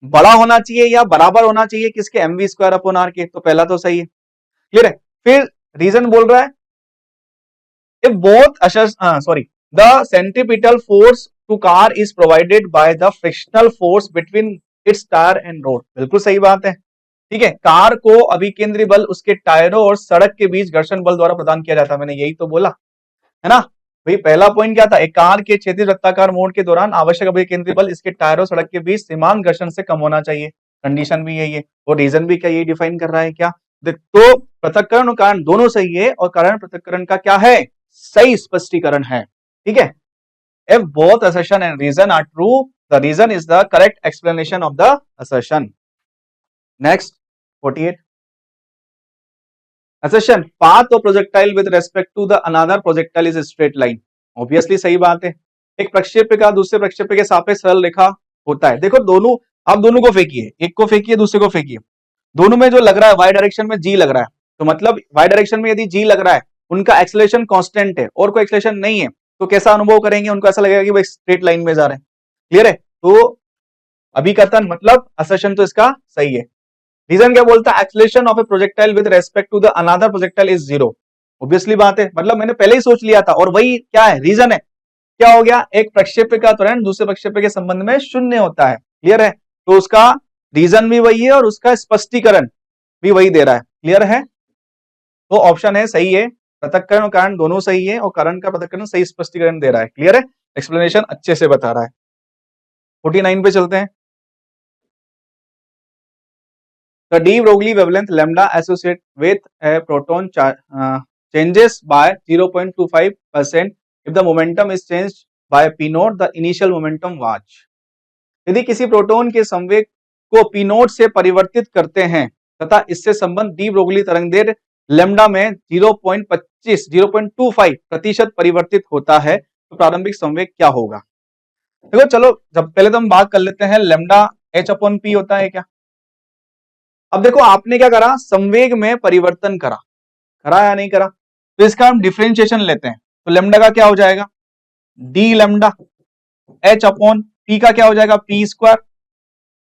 बड़ा होना चाहिए या बराबर होना चाहिए किसके, mv स्क्वायर अपॉन आर के, तो पहला तो सही है। क्लियर है, फिर रीजन बोल रहा है if both sorry the centripetal force to car is provided by the frictional force between its tire and road, बिल्कुल सही बात है। ठीक है, कार को अभिकेंद्री बल उसके टायरों और सड़क के बीच घर्षण बल द्वारा प्रदान किया जाता है, मैंने यही तो बोला है ना भाई। पहला पॉइंट क्या था, एक कार के क्षैतिज वृत्ताकार मोड़ के दौरान आवश्यक अभिकेंद्री बल इसके टायरों सड़क के बीच सीमांत घर्षण से कम होना चाहिए, कंडीशन भी यही है, और रीजन भी क्या यही डिफाइन कर रहा है क्या। तो पृथक्करण और कारण दोनों सही है, और कारण पृथक्करण का क्या है, सही स्पष्टीकरण है। ठीक है, if both assertion and reason are true the reason is the correct explanation of the assertion। next 48, assertion path of projectile with respect to the another projectile is a straight line, obviously सही बात है, एक प्रक्षेप्य का दूसरे प्रक्षेप्य के सापेक्ष सरल रेखा होता है। देखो दोनों, आप दोनों को फेंकिए, एक को फेंकिए दूसरे को फेंकिए, दोनों में जो लग रहा है वाई डायरेक्शन में जी लग रहा है, तो मतलब वाई डायरेक्शन में यदि जी लग रहा है उनका एक्सेलरेशन कांस्टेंट है और कोई एक्सेलरेशन नहीं है, तो कैसा अनुभव करेंगे, उनको ऐसा लगेगा कि वो स्ट्रेट लाइन में जा रहे हैं। क्लियर है, तो अभिकथन मतलब असर्शन तो इसका सही है। रीजन क्या बोलता है, acceleration of a projectile with respect to the another projectile is zero, obviously बात है, मतलब मैंने पहले ही सोच लिया था, और वही क्या है रीजन है, क्या हो गया, एक प्रक्षेप्य का त्वरण दूसरे प्रक्षेप्य के संबंध में शून्य होता है। क्लियर है, तो उसका रीजन भी वही है और उसका स्पष्टीकरण भी वही दे रहा है। क्लियर है, तो ऑप्शन है सही है, पृथक्करण और कारण दोनों सही है, और कारण का पृथक्करण सही स्पष्टीकरण दे रहा है। क्लियर है, एक्सप्लेनेशन अच्छे से बता रहा है। 49 पे चलते हैं। The de Broglie wavelength lambda associated with a proton changes by 0.25% if the momentum is changed by p naught, the initial momentum was। यदि किसी प्रोटॉन के संवेग को p नोट से परिवर्तित करते हैं तथा इससे संबंध डी ब्रोगली तरंगदैर्घ्य लैम्डा में 0.25% परिवर्तित होता है, तो प्रारंभिक संवेग क्या होगा। देखो चलो जब पहले तो हम बात कर लेते हैं लैम्डा h अपॉन पी होता है क्या। अब देखो आपने क्या करा, संवेग में परिवर्तन करा या नहीं करा, तो इसका हम डिफरेंशिएशन लेते हैं, तो लैम्डा का क्या हो जाएगा D lambda, h upon P का क्या हो जाएगा पी स्क्वायर,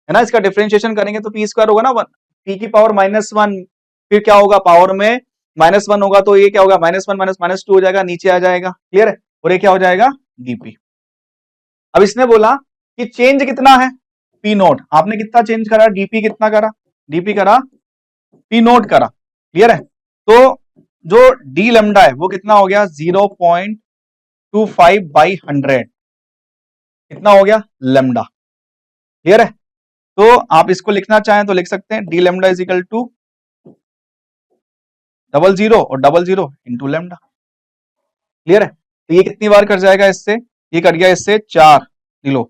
है ना, इसका डिफरेंशिएशन करेंगे तो पी स्क्वायर होगा ना, पी की पावर -1, फिर क्या होगा पावर में -1 होगा, तो ये क्या होगा -1 -2 हो जाएगा, नीचे आ जाएगा। क्लियर है, और ये क्या हो जाएगा डीपी। अब इसने बोला कि चेंज कितना है पी नोट, आपने कितना चेंज करा, डीपी कितना करा, डीपी करा पी नोट करा। क्लियर है, तो जो डी लेमडा है वो कितना हो गया 0.25/100 कितना हो गया लेमडा। क्लियर है? तो आप इसको लिखना चाहें तो लिख सकते हैं D lambda is equal to 00 और 00 इंटू लेमडा। क्लियर है? तो ये कितनी बार कर जाएगा इससे, ये कर गया इससे 4 किलो,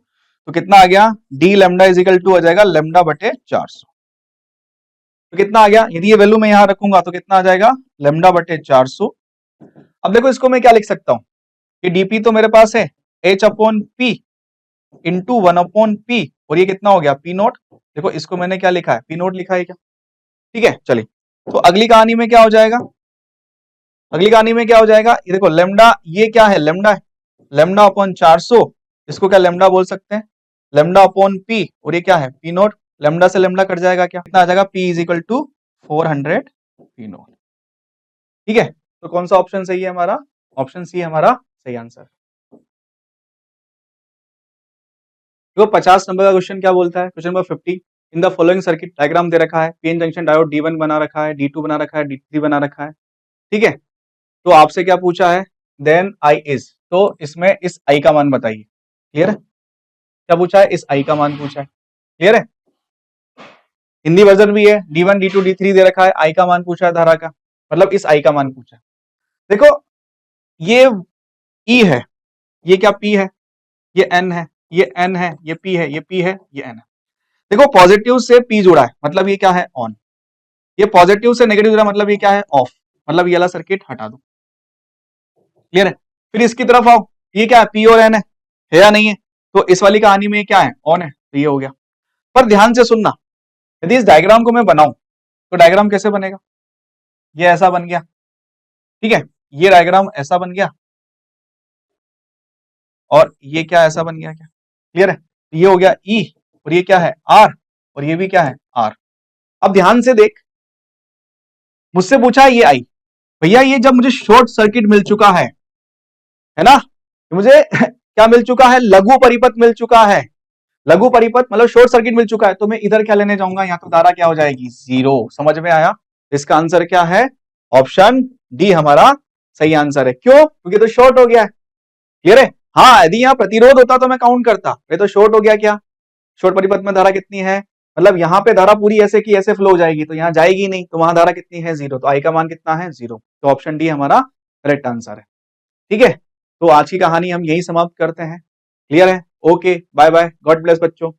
तो कितना आ गया D lambda is equal to आ जाएगा लेमडा बटे 400। तो कितना आ गया, यदि ये वैल्यू मैं यहां रखूंगा तो कितना आ जाएगा लेमडा बटे 400। अब देखो इसको मैं क्या लिख सकता हूं कि डीपी तो मेरे पास है H upon P into 1/p और ये कितना हो गया पी नोट। देखो इसको मैंने क्या लिखा है पी नोट लिखा है क्या। ठीक है चलिए, तो अगली कहानी में क्या हो जाएगा, अगली कहानी में क्या हो जाएगा, ये देखो लेमडा ये क्या है लेमडा है, लेमडा अपॉन 400 इसको क्या लेमडा बोल सकते हैं, लेमडा अपॉन पी और ये क्या है पी नोट, लेमडा से लेमडा कट जाएगा क्या, कितना आ जाएगा P is equal to 400 P naught. ठीक है, तो कौन सा ऑप्शन सही है हमारा, ऑप्शन सी हमारा सही आंसर। देखो 50 नंबर का क्वेश्चन क्या बोलता है, question number 50 in the following circuit diagram दे रखा है, पीएन जंक्शन डायोड D1 बना रखा है, D2 बना रखा है, D3 बना रखा है। ठीक है, तो आपसे क्या पूछा है देन आई इज, तो इसमें इस आई का मान बताइए। क्लियर है, क्या पूछा है इस आई का मान पूछा है। क्लियर है, हिंदी वर्जन भी है D1 D2 D3 दे रखा है, आई का मान पूछा है धारा का, मतलब इस आई का मान पूछा है। देखो ये ई है, ये क्या पी है, ये एन है, ये एन है, ये पी है, ये पी है, ये एन है। देखो पॉजिटिव से पी जुड़ा है मतलब ये क्या है ऑन, ये पॉजिटिव से नेगेटिव जुड़ा मतलब ये क्या है ऑफ, मतलब ये वाला सर्किट हटा दो। क्लियर है, फिर इसकी तरफ आओ, ये क्या है पी और एन है या नहीं है, तो इस वाली कहानी में क्या है ऑन है, तो ये हो गया। पर ध्यान से सुनना, यदि इस डायग्राम को मैं बनाऊं तो डायग्राम कैसे बनेगा, ये ऐसा बन गया। ठीक है, ये डायग्राम ऐसा बन गया और ये क्या ऐसा बन गया क्या। क्लियर है, ये हो गया ई और ये क्या है आर और ये भी क्या है आर। अब ध्यान से देख, मुझसे पूछा ये आई, भैया ये जब मुझे शॉर्ट सर्किट मिल चुका है ना, मुझे क्या मिल चुका है लघु परिपथ मिल चुका है, लघु परिपथ मतलब शॉर्ट सर्किट मिल चुका है, तो मैं इधर क्या लेने जाऊंगा, यहाँ तो धारा क्या हो जाएगी जीरो। समझ में आया, इसका आंसर क्या है ऑप्शन डी हमारा सही आंसर है। क्यों, क्योंकि तो शॉर्ट हो गया है। क्लियर है, हाँ यदि यहाँ प्रतिरोध होता तो मैं काउंट करता, ये तो शॉर्ट हो गया। क्या शॉर्ट परिपथ में धारा कितनी है, मतलब यहाँ पे धारा पूरी ऐसे की ऐसे फ्लो हो जाएगी, तो यहाँ जाएगी नहीं, तो वहां धारा कितनी है जीरो, तो आई का मान कितना है जीरो, तो ऑप्शन डी हमारा करेक्ट आंसर है। ठीक है, तो आज की कहानी हम यही समाप्त करते हैं। क्लियर है, okay bye bye, God bless बच्चों।